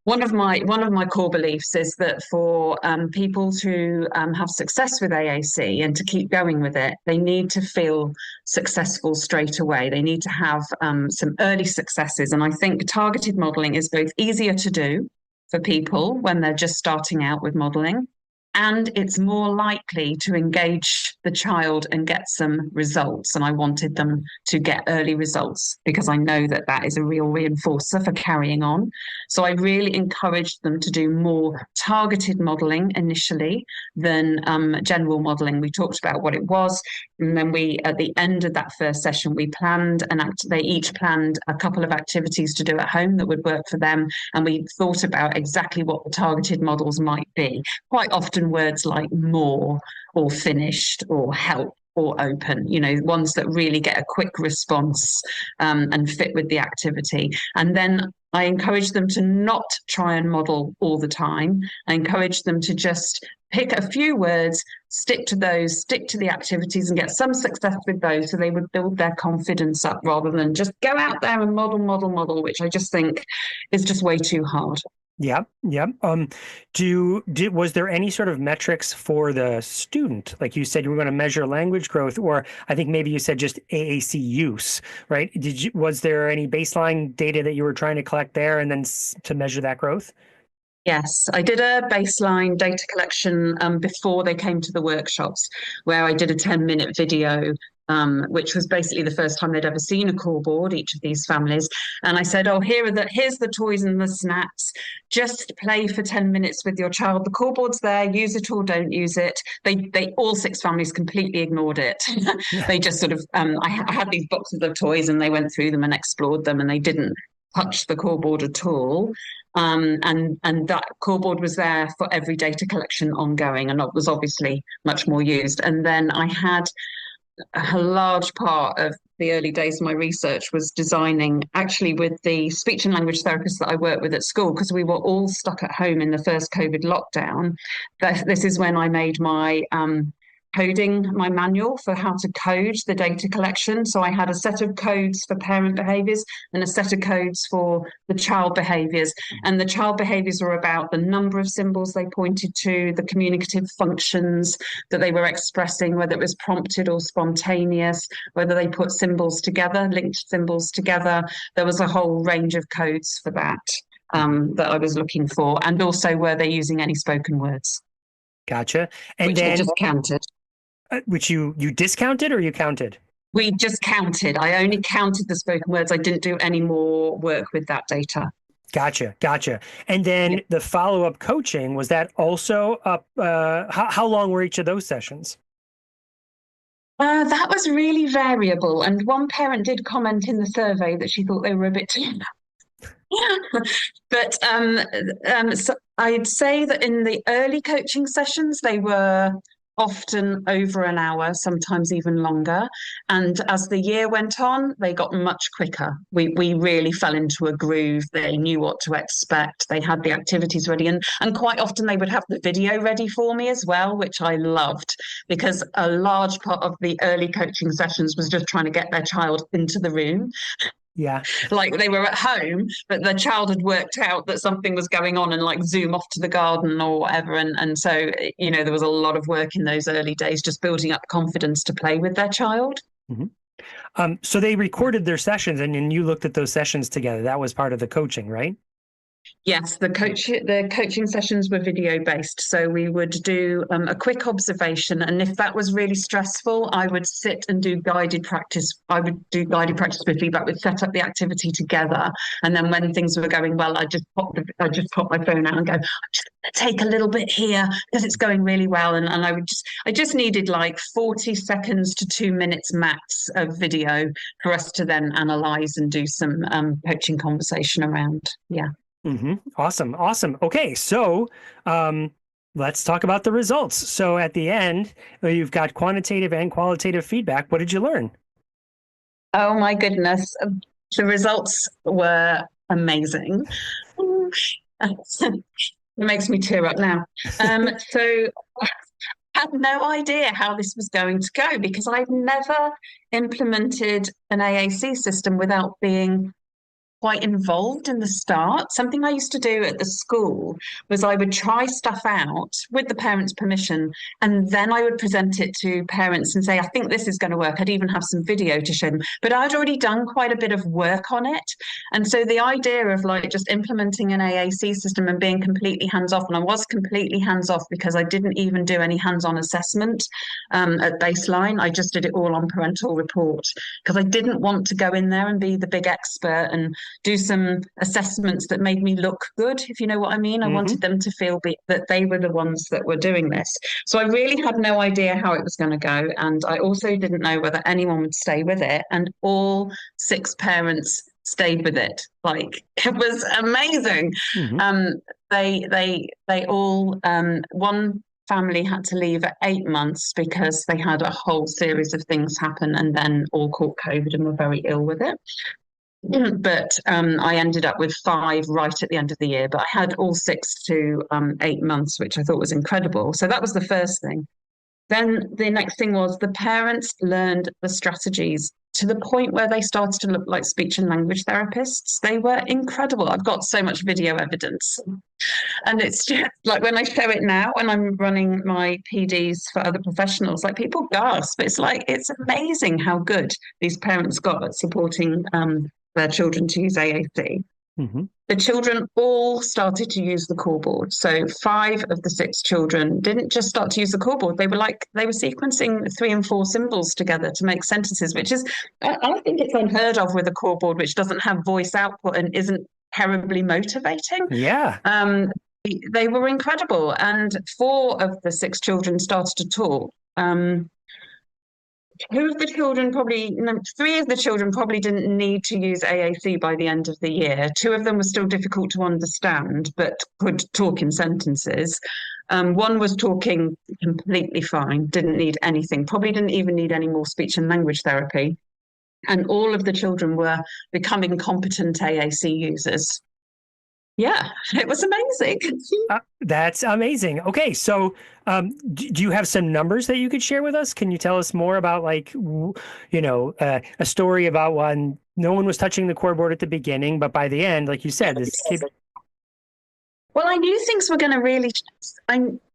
one of my core beliefs is that for people to have success with AAC and to keep going with it, they need to feel successful straight away. They need to have some early successes. And I think targeted modelling is both easier to do for people when they're just starting out with modelling, and it's more likely to engage the child and get some results. And I wanted them to get early results because I know that that is a real reinforcer for carrying on. So I really encouraged them to do more targeted modelling initially than general modelling. We talked about what it was, and then we, at the end of that first session, we planned they each planned a couple of activities to do at home that would work for them, and we thought about exactly what the targeted models might be. Quite often words like more or finished or help or open, ones that really get a quick response and fit with the activity. And then I encourage them to not try and model all the time. I encourage them to just pick a few words, stick to those, stick to the activities and get some success with those, so they would build their confidence up rather than just go out there and model, which I just think is just way too hard. Yeah. Was there any sort of metrics for the student? Like you said, you were going to measure language growth, or I think maybe you said just AAC use, right? Was there any baseline data that you were trying to collect there and then to measure that growth? Yes, I did a baseline data collection before they came to the workshops, where I did a 10-minute video, which was basically the first time they'd ever seen a core board, each of these families. And I said, oh, here's the toys and the snacks. Just play for 10 minutes with your child. The core board's there, use it or don't use it. They all 6 families completely ignored it. They just sort of, I had these boxes of toys and they went through them and explored them, and they didn't touch the core board at all. And that core board was there for every data collection ongoing, and it was obviously much more used. And then I had a large part of the early days of my research was designing, actually with the speech and language therapists that I worked with at school, because we were all stuck at home in the first COVID lockdown. This is when I made my coding, my manual for how to code the data collection. So I had a set of codes for parent behaviours and a set of codes for the child behaviours. And the child behaviours were about the number of symbols they pointed to, the communicative functions that they were expressing, whether it was prompted or spontaneous, whether they put symbols together, linked symbols together. There was a whole range of codes for that that I was looking for. And also, were they using any spoken words? Gotcha. And which then I just counted. Which you discounted or you counted? We just counted. I only counted the spoken words. I didn't do any more work with that data. Gotcha. And then the follow-up coaching, was that also up? How long were each of those sessions? That was really variable. And one parent did comment in the survey that she thought they were a bit too but so I'd say that in the early coaching sessions, they were often over an hour, sometimes even longer. And as the year went on, they got much quicker. We really fell into a groove. They knew what to expect. They had the activities ready. And quite often they would have the video ready for me as well, which I loved, because a large part of the early coaching sessions was just trying to get their child into the room. Yeah. Like they were at home, but the child had worked out that something was going on and like zoom off to the garden or whatever. And so, there was a lot of work in those early days, just building up confidence to play with their child. Mm-hmm. So they recorded their sessions and you looked at those sessions together. That was part of the coaching, right? Yes, the coaching sessions were video based. So we would do a quick observation. And if that was really stressful, I would sit and do guided practice. I would do guided practice with feedback. We'd set up the activity together. And then when things were going well, I just pop my phone out and go, I'm just going to take a little bit here because it's going really well. And I just needed like 40 seconds to 2 minutes max of video for us to then analyze and do some coaching conversation around. Yeah. Mm-hmm. Awesome. Okay, so let's talk about the results. So at the end, you've got quantitative and qualitative feedback. What did you learn? Oh my goodness, the results were amazing. It makes me tear up now. So had no idea how this was going to go because I've never implemented an AAC system without being quite involved in the start. Something I used to do at the school was I would try stuff out with the parents' permission, and then I would present it to parents and say, I think this is going to work. I'd even have some video to show them. But I'd already done quite a bit of work on it. And so the idea of like just implementing an AAC system and being completely hands-off, and I was completely hands-off because I didn't even do any hands-on assessment at baseline. I just did it all on parental report because I didn't want to go in there and be the big expert and do some assessments that made me look good, if you know what I mean. I wanted them to feel that they were the ones that were doing this. So I really had no idea how it was going to go. And I also didn't know whether anyone would stay with it. And all 6 parents stayed with it. Like, it was amazing. They all, one family had to leave at 8 months because they had a whole series of things happen and then all caught COVID and were very ill with it. But I ended up with 5 right at the end of the year, but I had all 6 to 8 months, which I thought was incredible. So that was the first thing. Then the next thing was the parents learned the strategies to the point where they started to look like speech and language therapists. They were incredible. I've got so much video evidence. And it's just like when I show it now, when I'm running my PDs for other professionals, like people gasp. It's like, it's amazing how good these parents got at supporting their children to use AAC. The children all started to use the core board. So 5 of the 6 children didn't just start to use the core board. They were sequencing 3 and 4 symbols together to make sentences, which is, I think it's unheard of with a core board, which doesn't have voice output and isn't terribly motivating. Yeah. They were incredible. And 4 of the 6 children started to talk. 2 of the children no, 3 of the children probably didn't need to use AAC by the end of the year. 2 of them were still difficult to understand, but could talk in sentences. 1 was talking completely fine, didn't need anything, probably didn't even need any more speech and language therapy. And all of the children were becoming competent AAC users. Yeah, it was amazing. That's amazing. Okay, so do you have some numbers that you could share with us? Can you tell us more about, like, a story about when no one was touching the core board at the beginning, but by the end, like you said, this kid... Well, I knew things were going to really...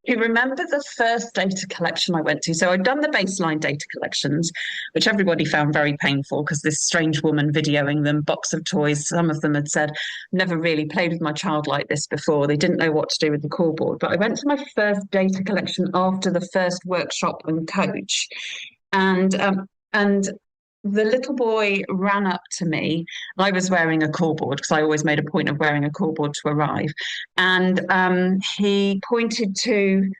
You remember the first data collection I went to? So I'd done the baseline data collections, which everybody found very painful because this strange woman videoing them, box of toys. Some of them had said, never really played with my child like this before. They didn't know what to do with the core board. But I went to my first data collection after the first workshop and coach. And the little boy ran up to me. I was wearing a core board because I always made a point of wearing a core board to arrive. And he pointed to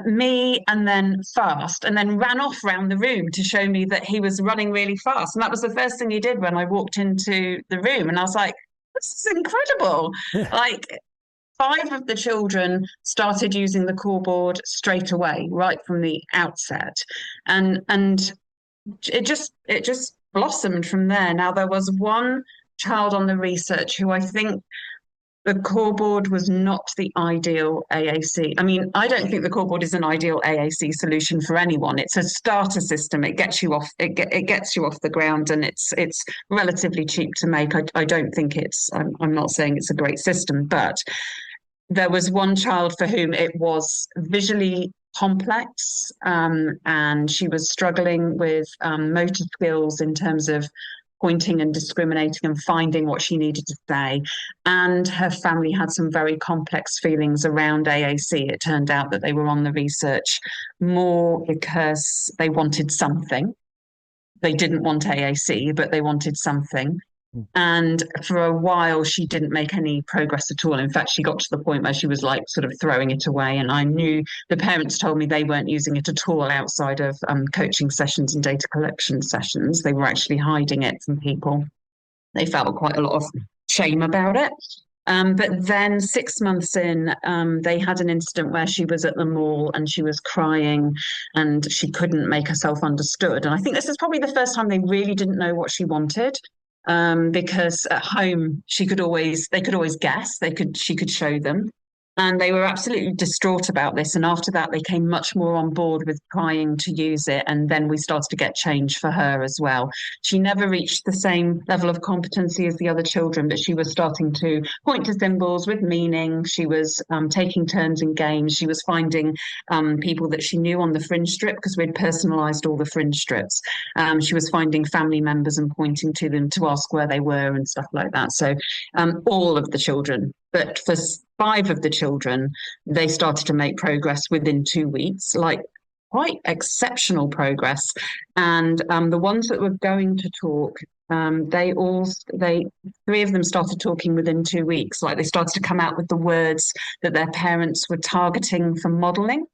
me and then fast, and then ran off around the room to show me that he was running really fast. And that was the first thing he did when I walked into the room. And I was like, this is incredible. Like, 5 of the children started using the core board straight away, right from the outset. And it just blossomed from there. Now, there was 1 child on the research who I think the core board was not the ideal AAC. I mean, I don't think the core board is an ideal AAC solution for anyone. It's a starter system. It gets you off. It gets you off the ground, and it's relatively cheap to make. I don't think it's. I'm not saying it's a great system, but there was 1 child for whom it was visually complex, and she was struggling with motor skills in terms of pointing and discriminating and finding what she needed to say. And her family had some very complex feelings around AAC. It turned out that they were on the research more because they wanted something. They didn't want AAC, but they wanted something. And for a while, she didn't make any progress at all. In fact, she got to the point where she was like sort of throwing it away. And I knew the parents told me they weren't using it at all outside of coaching sessions and data collection sessions. They were actually hiding it from people. They felt quite a lot of shame about it. But then 6 months in, they had an incident where she was at the mall and she was crying and she couldn't make herself understood. And I think this is probably the first time they really didn't know what she wanted. Because at home they could always guess, she could show them. And they were absolutely distraught about this. And after that, they came much more on board with trying to use it. And then we started to get change for her as well. She never reached the same level of competency as the other children, but she was starting to point to symbols with meaning. She was taking turns in games. She was finding people that she knew on the fringe strip, because we'd personalised all the fringe strips. She was finding family members and pointing to them to ask where they were and stuff like that. So all of the children. But for 5 of the children, they started to make progress within 2 weeks, like quite exceptional progress. And the ones that were going to talk, 3 of them started talking within 2 weeks. Like, they started to come out with the words that their parents were targeting for modelling.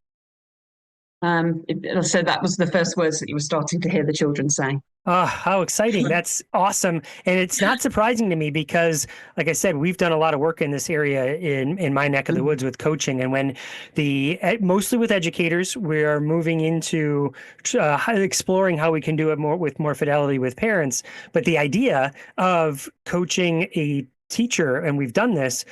So that was the first words that you were starting to hear the children say. Oh, how exciting. That's awesome. And it's not surprising to me because, like I said, we've done a lot of work in this area in my neck of the woods with coaching. And when mostly with educators, we are moving into exploring how we can do it with more fidelity with parents. But the idea of coaching a teacher, and we've done this,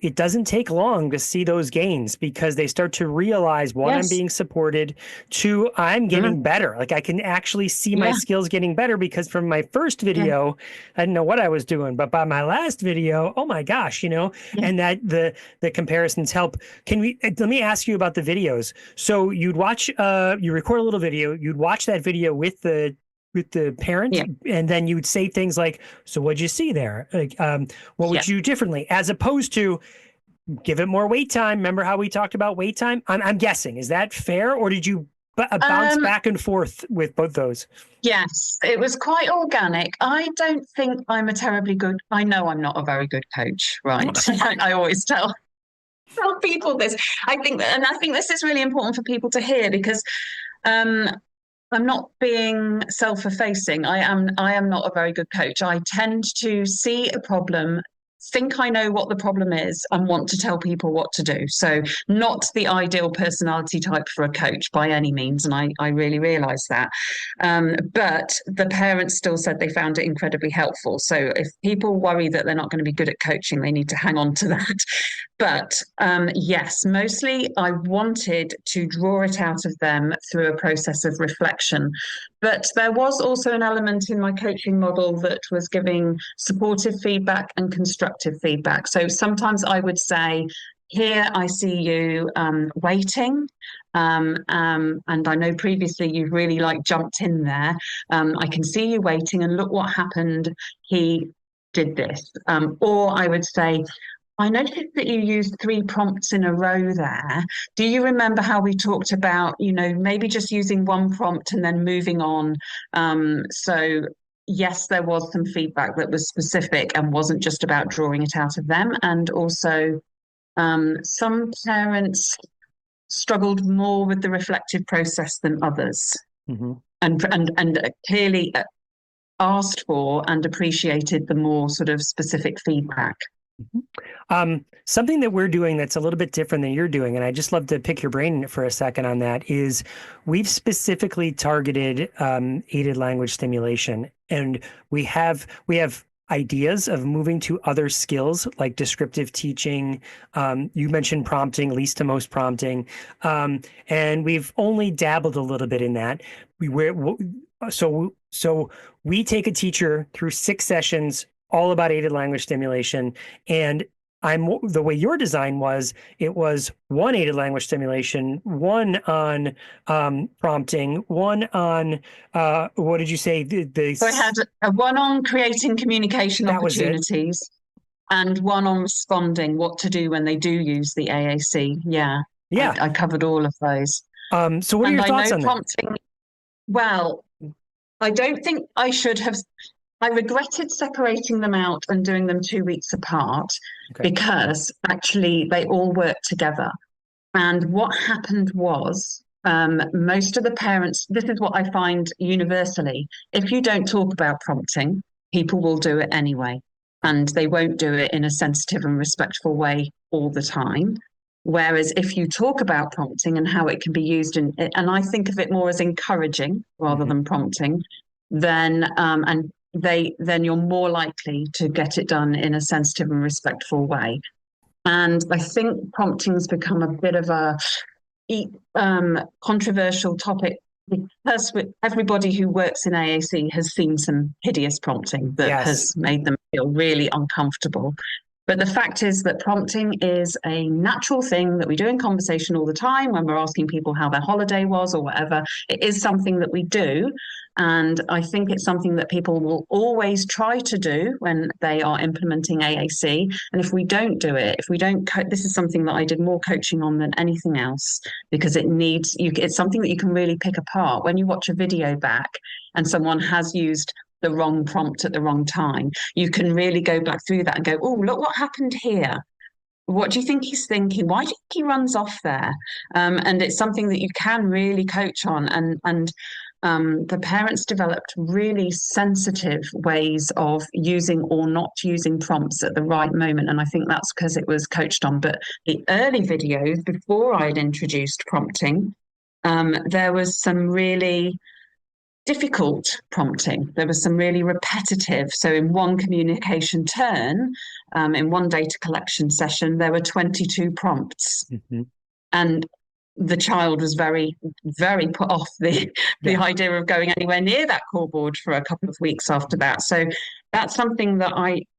it doesn't take long to see those gains because they start to realize, one, I'm being supported, 2, I'm getting better. Like, I can actually see my skills getting better, because from my first video, I didn't know what I was doing, but by my last video, oh my gosh, and that the comparisons help. Let me ask you about the videos. So you'd watch, you record a little video, you'd watch that video with the parent, and then you would say things like, so what'd you see there? Like, what would you do differently? As opposed to give it more wait time. Remember how we talked about wait time? I'm guessing. Is that fair? Or did you bounce back and forth with both those? Yes, it was quite organic. I don't think I'm a terribly good, I know I'm not a very good coach, right? I always tell people this. I think this is really important for people to hear, because I'm not being self-effacing. I am not a very good coach. I tend to see a problem, think I know what the problem is, and want to tell people what to do. So not the ideal personality type for a coach by any means, and I really realise that. But the parents still said they found it incredibly helpful. So if people worry that they're not going to be good at coaching, they need to hang on to that. But yes, mostly I wanted to draw it out of them through a process of reflection. But there was also an element in my coaching model that was giving supportive feedback and constructive feedback. So sometimes I would say, here, I see you waiting. And I know previously you've really jumped in there. I can see you waiting, and look what happened. He did this. Or I would say, I noticed that you used 3 prompts in a row there. Do you remember how we talked about, maybe just using 1 prompt and then moving on? So yes, there was some feedback that was specific and wasn't just about drawing it out of them. And also some parents struggled more with the reflective process than others, and clearly asked for and appreciated the more sort of specific feedback. Something that we're doing that's a little bit different than you're doing, and I just love to pick your brain for a second on that, is we've specifically targeted aided language stimulation, and we have ideas of moving to other skills like descriptive teaching. You mentioned prompting, least to most prompting, and we've only dabbled a little bit in that. So we take a teacher through 6 sessions, all about aided language stimulation. And the way your design was, it was 1 aided language stimulation, 1 on prompting, 1 on, what did you say? So I had a 1 on creating communication opportunities, and 1 on responding, what to do when they do use the AAC. Yeah. I covered all of those. So what are your thoughts on prompting, that? Well, I don't think I should have. I regretted separating them out and doing them 2 weeks apart, because actually they all work together. And what happened was, most of the parents, this is what I find universally, if you don't talk about prompting, people will do it anyway. And they won't do it in a sensitive and respectful way all the time. Whereas if you talk about prompting and how it can be used, and I think of it more as encouraging rather than prompting, then you're more likely to get it done in a sensitive and respectful way. And I think prompting's become a bit of a controversial topic because everybody who works in AAC has seen some hideous prompting that has made them feel really uncomfortable. But the fact is that prompting is a natural thing that we do in conversation all the time when we're asking people how their holiday was or whatever. It is something that we do. And I think it's something that people will always try to do when they are implementing AAC. And if we don't do it, if we don't, this is something that I did more coaching on than anything else, because it's something that you can really pick apart. When you watch a video back and someone has used the wrong prompt at the wrong time, you can really go back through that and go, oh, look what happened here. What do you think he's thinking? Why do you think he runs off there? And it's something that you can really coach on. And the parents developed really sensitive ways of using or not using prompts at the right moment. And I think that's because it was coached on. But the early videos, before I had introduced prompting, there was some really difficult prompting. There was some really repetitive. So in one communication turn, in one data collection session, there were 22 prompts. Mm-hmm. And the child was very, very put off the idea of going anywhere near that core board for a couple of weeks after that. So that's something that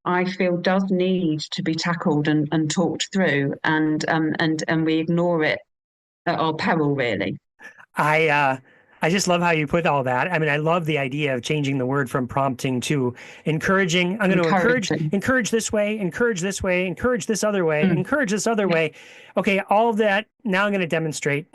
I feel does need to be tackled and talked through, and we ignore it at our peril, really. I just love how you put all that. I mean, I love the idea of changing the word from prompting to encouraging. I'm going to encourage this way, encourage this way, encourage this other way, encourage this other way. Okay, all of that. Now I'm going to demonstrate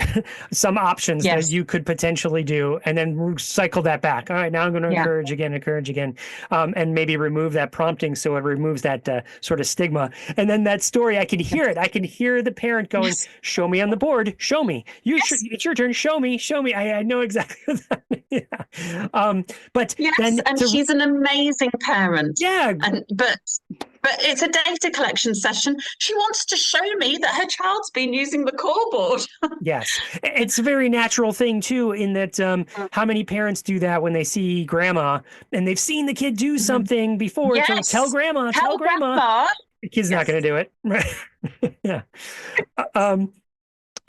some options that you could potentially do, and then cycle that back. All right, now I'm going to encourage again, and maybe remove that prompting so it removes that sort of stigma. And then that story, I can hear it. I can hear the parent going, show me on the board, show me. It's your turn, show me. I know exactly what that means. But she's an amazing parent. Yeah. But it's a data collection session. She wants to show me that her child's been using the core board. Yes. It's a very natural thing, too, in that how many parents do that when they see grandma and they've seen the kid do something before. Yes. So tell grandma. The kid's not going to do it. Right. Yeah.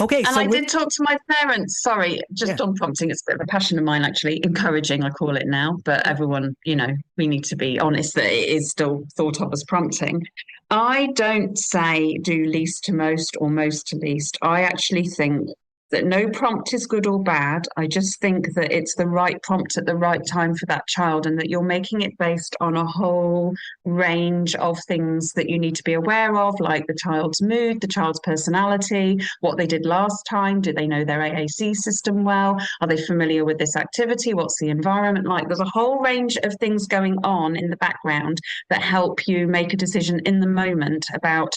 Okay. And I did talk to my parents, on prompting. It's a bit of a passion of mine, actually. Encouraging, I call it now. But everyone, we need to be honest that it is still thought of as prompting. I don't say do least to most or most to least. I actually think that no prompt is good or bad. I just think that it's the right prompt at the right time for that child, and that you're making it based on a whole range of things that you need to be aware of, like the child's mood, the child's personality, what they did last time. Do they know their AAC system well? Are they familiar with this activity? What's the environment like? There's a whole range of things going on in the background that help you make a decision in the moment about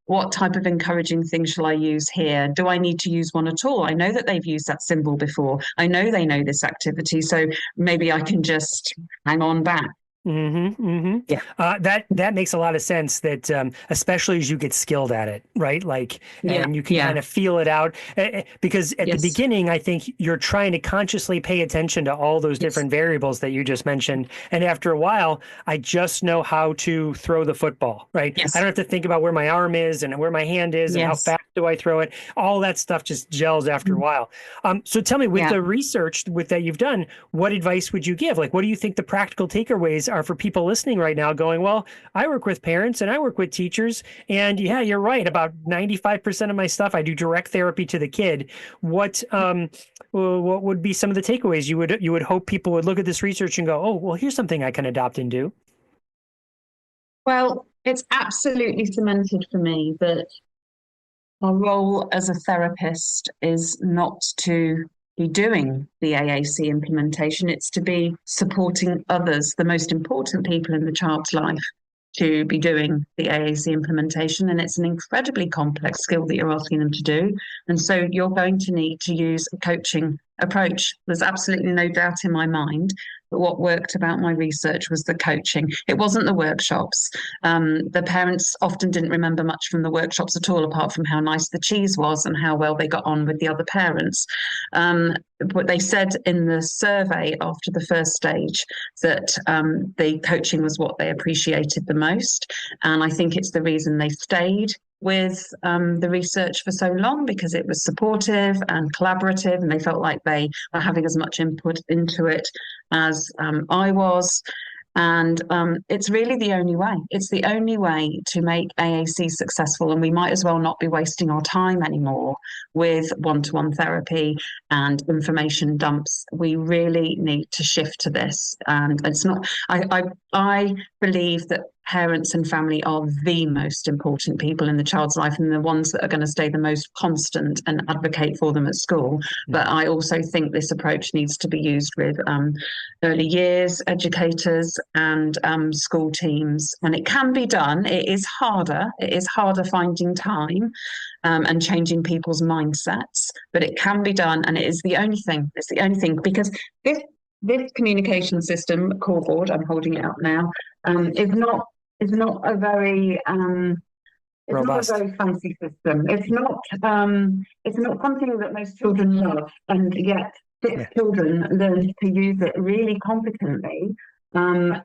what type of encouraging thing shall I use here? Do I need to use one at all? I know that they've used that symbol before. I know they know this activity, so maybe I can just hang on back. Yeah. That makes a lot of sense, that especially as you get skilled at it, right? And you can kind of feel it out, because at the beginning, I think you're trying to consciously pay attention to all those different variables that you just mentioned. And after a while, I just know how to throw the football, right? Yes. I don't have to think about where my arm is and where my hand is and how fast do I throw it. All that stuff just gels after a while. So tell me, with the research that you've done, what advice would you give? What do you think the practical takeaways are for people listening right now going, well, I work with parents and I work with teachers, and you're right, about 95% of my stuff I do direct therapy to the kid. What would be some of the takeaways you would hope people would look at this research and go, oh, well, here's something I can adopt and do? Well, it's absolutely cemented for me that our role as a therapist is not to be doing the AAC implementation. It's to be supporting others, the most important people in the child's life, to be doing the AAC implementation. And it's an incredibly complex skill that you're asking them to do. And so you're going to need to use a coaching approach. There's absolutely no doubt in my mind. But what worked about my research was the coaching. It wasn't the workshops. The parents often didn't remember much from the workshops at all, apart from how nice the cheese was and how well they got on with the other parents. But they said in the survey after the first stage that the coaching was what they appreciated the most. And I think it's the reason they stayed with the research for so long because it was supportive and collaborative, and they felt like they were having as much input into it as I was. And it's really the only way. It's the only way to make AAC successful. And we might as well not be wasting our time anymore with one-to-one therapy and information dumps. We really need to shift to this. And it's not, I believe that parents and family are the most important people in the child's life and the ones that are going to stay the most constant and advocate for them at school. But I also think this approach needs to be used with early years educators and school teams. And it can be done. It is harder. It is harder finding time and changing people's mindsets, but it can be done. And it is the only thing. It's the only thing, because this communication system, core board, I'm holding it up now, is not a very robust. Not a very fancy system. It's not something that most children love, and yet children learn to use it really competently. And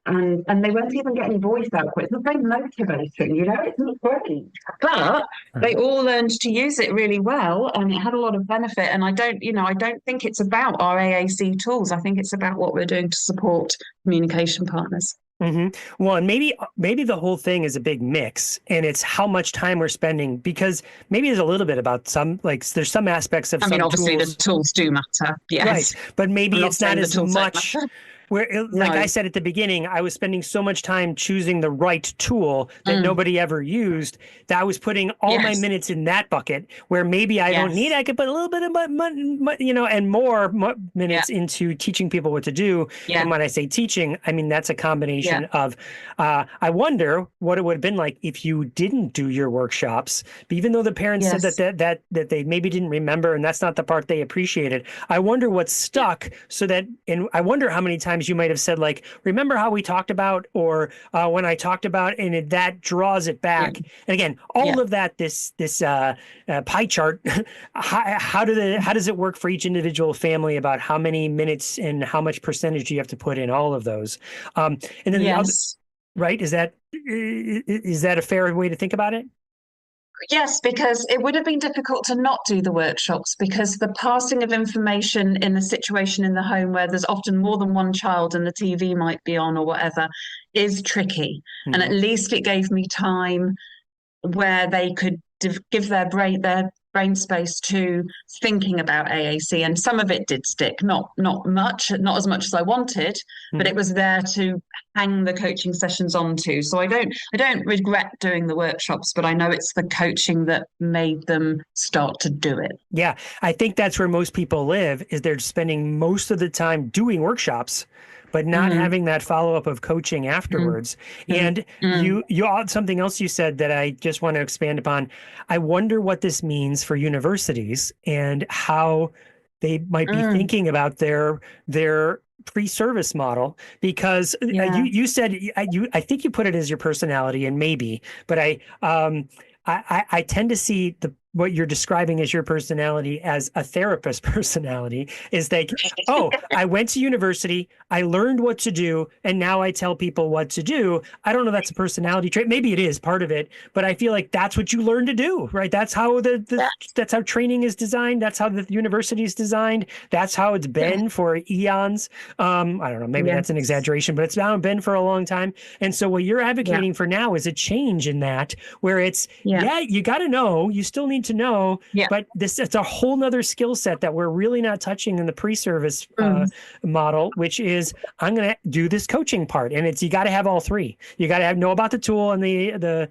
they won't even get any voice output. It's not very motivating, it's not great. But they all learned to use it really well, and it had a lot of benefit. And I don't think it's about our AAC tools. I think it's about what we're doing to support communication partners. Mm-hmm. Well, and maybe the whole thing is a big mix, and it's how much time we're spending, because maybe there's a little bit about there's some aspects of obviously tools. the tools do matter, yes. Right, but maybe it's not as much. Like No. I said at the beginning, I was spending so much time choosing the right tool that nobody ever used, that I was putting all my minutes in that bucket, where maybe I don't need, I could put a little bit of and more minutes into teaching people what to do. And when I say teaching, I mean, that's a combination of, I wonder what it would have been like if you didn't do your workshops, even though the parents said that they maybe didn't remember, and that's not the part they appreciated. I wonder what stuck, and I wonder how many times you might have said, like, remember how we talked about, or when I talked about, and that draws it back. And again, all of that, this pie chart, how does it work for each individual family about how many minutes and how much percentage you have to put in all of those? And then the other, right? Is that a fair way to think about it? Yes, because it would have been difficult to not do the workshops, because the passing of information in a situation in the home where there's often more than one child and the TV might be on or whatever is tricky. Mm-hmm. And at least it gave me time where they could give their brain space to thinking about AAC, and some of it did stick, not much, not as much as I wanted, but it was there to hang the coaching sessions onto. So I don't regret doing the workshops, but I know it's the coaching that made them start to do it. Yeah, I think that's where most people live, is they're spending most of the time doing workshops, but not having that follow-up of coaching afterwards. And you something else you said that I just want to expand upon. I wonder what this means for universities and how they might be thinking about their pre-service model, because you said, I think you put it as your personality, and maybe, but I tend to see what you're describing as your personality as a therapist personality, is like, oh, I went to university, I learned what to do, and now I tell people what to do. I don't know if that's a personality trait. Maybe it is part of it, but I feel like that's what you learn to do, right? That's how that's how training is designed. That's how the university is designed. That's how it's been for eons. I don't know, maybe that's an exaggeration, but it's now been for a long time. And so what you're advocating for now is a change in that, where it's, you got to know, you still need to know, but it's a whole nother skill set that we're really not touching in the pre-service model, which is, I'm going to do this coaching part, and you got to have all three. You got to know about the tool and the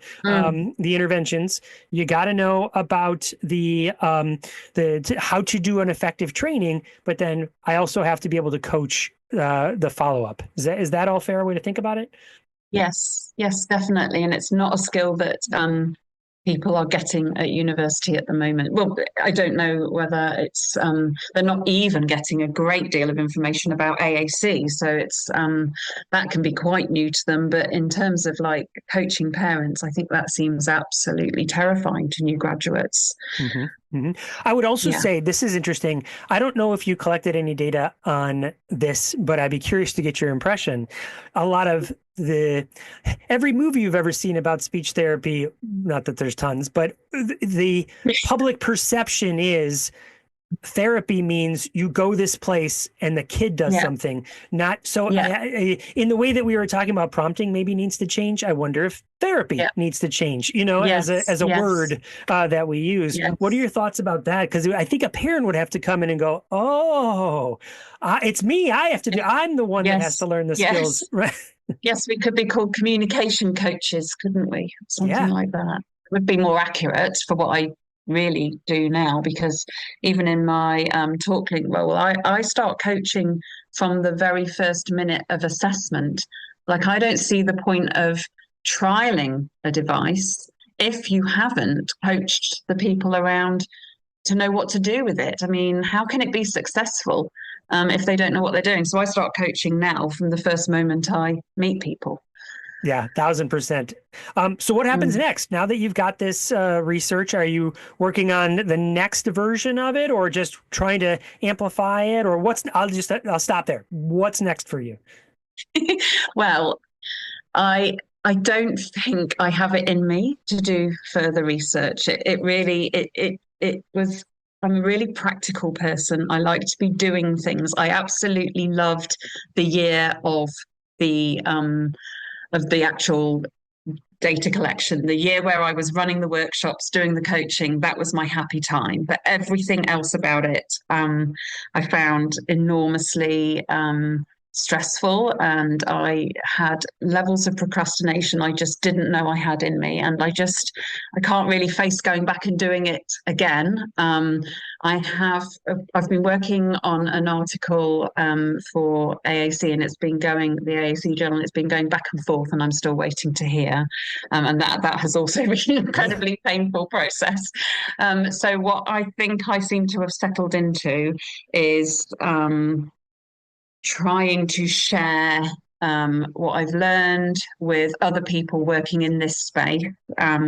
interventions. You got to know about the how to do an effective training, but then I also have to be able to coach the follow-up. Is that all fair way to think about it? Yes, definitely. And it's not a skill that people are getting at university at the moment. Well, I don't know whether it's they're not even getting a great deal of information about AAC, so it's that can be quite new to them. But in terms of coaching parents, I think that seems absolutely terrifying to new graduates. I would also Yeah. say this is interesting. I don't know if you collected any data on this, but I'd be curious to get your impression. A lot of every movie you've ever seen about speech therapy, not that there's tons, but the public perception is therapy means you go this place and the kid does Yeah. something. Not so. Yeah. In the way that we were talking about, prompting maybe needs to change. I wonder if therapy Yeah. needs to change. Yes. As a Yes. word that we use. Yes. What are your thoughts about that? Because I think a parent would have to come in and go, "Oh, it's me. I have to do. I'm the one that has to learn the skills." Right? Yes, we could be called communication coaches, couldn't we? Something like that. It would be more accurate for what I really do now, because even in my talk link role, I start coaching from the very first minute of assessment. Like, I don't see the point of trialing a device if you haven't coached the people around to know what to do with it. I mean, how can it be successful if they don't know what they're doing? So I start coaching now from the first moment I meet people. Yeah, 1,000%. So what happens next? Now that you've got this research, are you working on the next version of it, or just trying to amplify it, or I'll stop there. What's next for you? Well, I don't think I have it in me to do further research. It was. I'm a really practical person. I like to be doing things. I absolutely loved the year of the actual data collection, the year where I was running the workshops, doing the coaching. That was my happy time. But everything else about it, I found enormously stressful, and I had levels of procrastination I just didn't know I had in me, and I can't really face going back and doing it again. I've been working on an article for AAC, and the AAC journal, it's been going back and forth, and I'm still waiting to hear, and that has also been an incredibly painful process. So what I think I seem to have settled into is trying to share what I've learned with other people working in this space.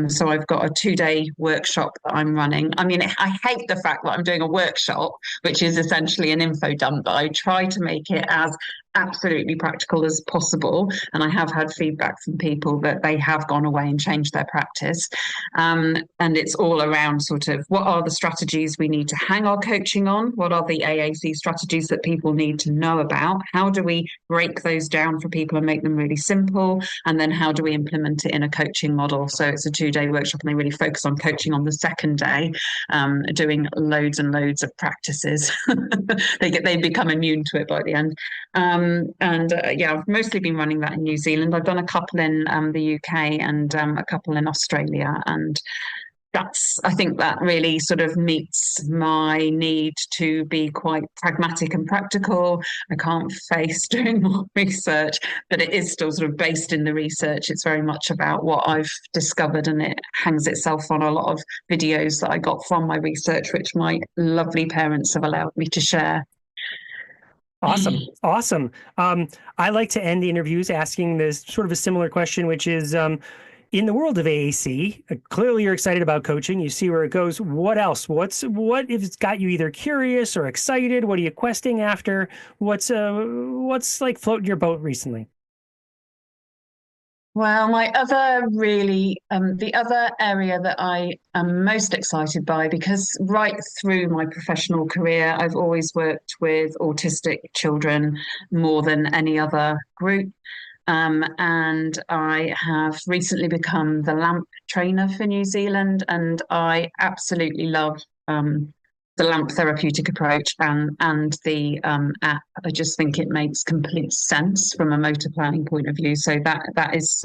So I've got a 2-day workshop that I'm running. I mean, I hate the fact that I'm doing a workshop, which is essentially an info dump, but I try to make it as absolutely practical as possible. And I have had feedback from people that they have gone away and changed their practice. And it's all around sort of what are the strategies we need to hang our coaching on? What are the AAC strategies that people need to know about? How do we break those down for people and make them really simple? And then how do we implement it in a coaching model? So it's a 2-day workshop, and they really focus on coaching on the second day, doing loads and loads of practices. They become immune to it by the end. I've mostly been running that in New Zealand. I've done a couple in the UK and a couple in Australia, and I think that really sort of meets my need to be quite pragmatic and practical. I can't face doing more research, but it is still sort of based in the research. It's very much about what I've discovered, and it hangs itself on a lot of videos that I got from my research, which my lovely parents have allowed me to share. Awesome. I like to end the interviews asking this sort of a similar question, which is, in the world of AAC, clearly you're excited about coaching. You see where it goes. What else? What if it's got you either curious or excited? What are you questing after? What's like floating your boat recently? Well, the other area that I am most excited by, because right through my professional career, I've always worked with autistic children more than any other group. And I have recently become the LAMP trainer for New Zealand, and I absolutely love the LAMP therapeutic approach and the app. I just think it makes complete sense from a motor planning point of view. So that is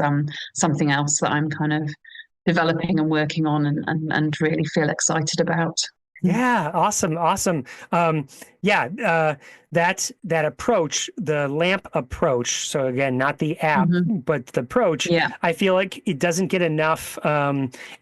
something else that I'm kind of developing and working on and really feel excited about. Yeah, awesome. The that approach, the LAMP approach. So again, not the app, Mm-hmm. but the approach. Yeah. I feel like it doesn't get enough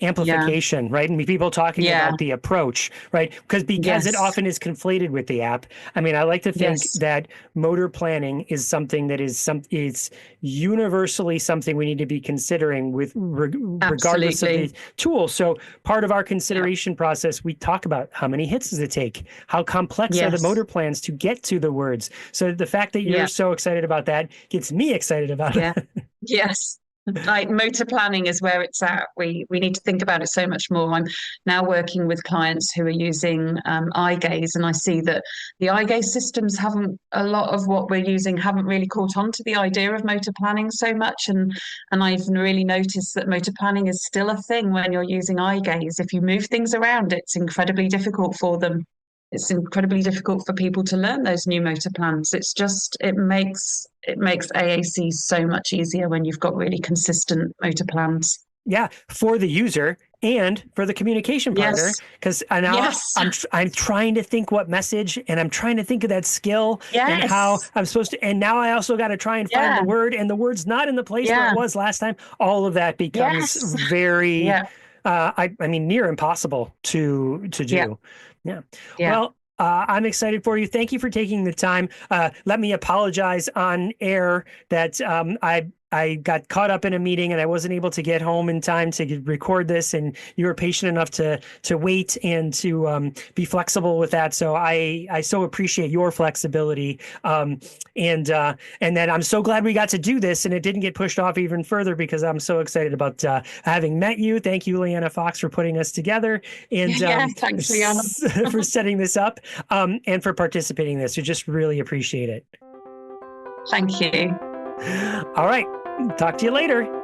amplification, right? I mean, people talking Yeah. about the approach, right? Because Yes. it often is conflated with the app. I mean, I like to think Yes. that motor planning is something that is universally something we need to be considering with regardless of the Absolutely. tool. So part of our consideration process, we talk about how many hits does it take? How complex are the Yes. motor plans to get to the words? So the fact that you're Yeah. so excited about that gets me excited about Yeah. it. Yes. Like motor planning is where it's at. We need to think about it so much more. I'm now working with clients who are using eye gaze, and I see that the eye gaze systems haven't, a lot of what we're using haven't really caught on to the idea of motor planning so much. And I've really noticed that motor planning is still a thing when you're using eye gaze. If you move things around, it's incredibly difficult for them. It's incredibly difficult for people to learn those new motor plans. It's just, it makes AAC so much easier when you've got really consistent motor plans. Yeah, for the user and for the communication partner, Yes. because now Yes. I'm trying to think what message, and I'm trying to think of that skill and how Yes. I'm supposed to, and now I also got to try and find Yeah. the word, and the word's not in the place where Yeah. it was last time. All of that becomes Yes. very, Yeah. I mean, near impossible to Yeah. do. Yeah. Yeah. Well, I'm excited for you. Thank you for taking the time. Let me apologize on air that I got caught up in a meeting and I wasn't able to get home in time to record this, and you were patient enough to wait and to be flexible with that. So I so appreciate your flexibility, and that I'm so glad we got to do this and it didn't get pushed off even further, because I'm so excited about having met you. Thank you, Leanna Fox, for putting us together, and Yeah. Thanks, Leanna. for setting this up, and for participating in this. We just really appreciate it. Thank you. All right. Talk to you later.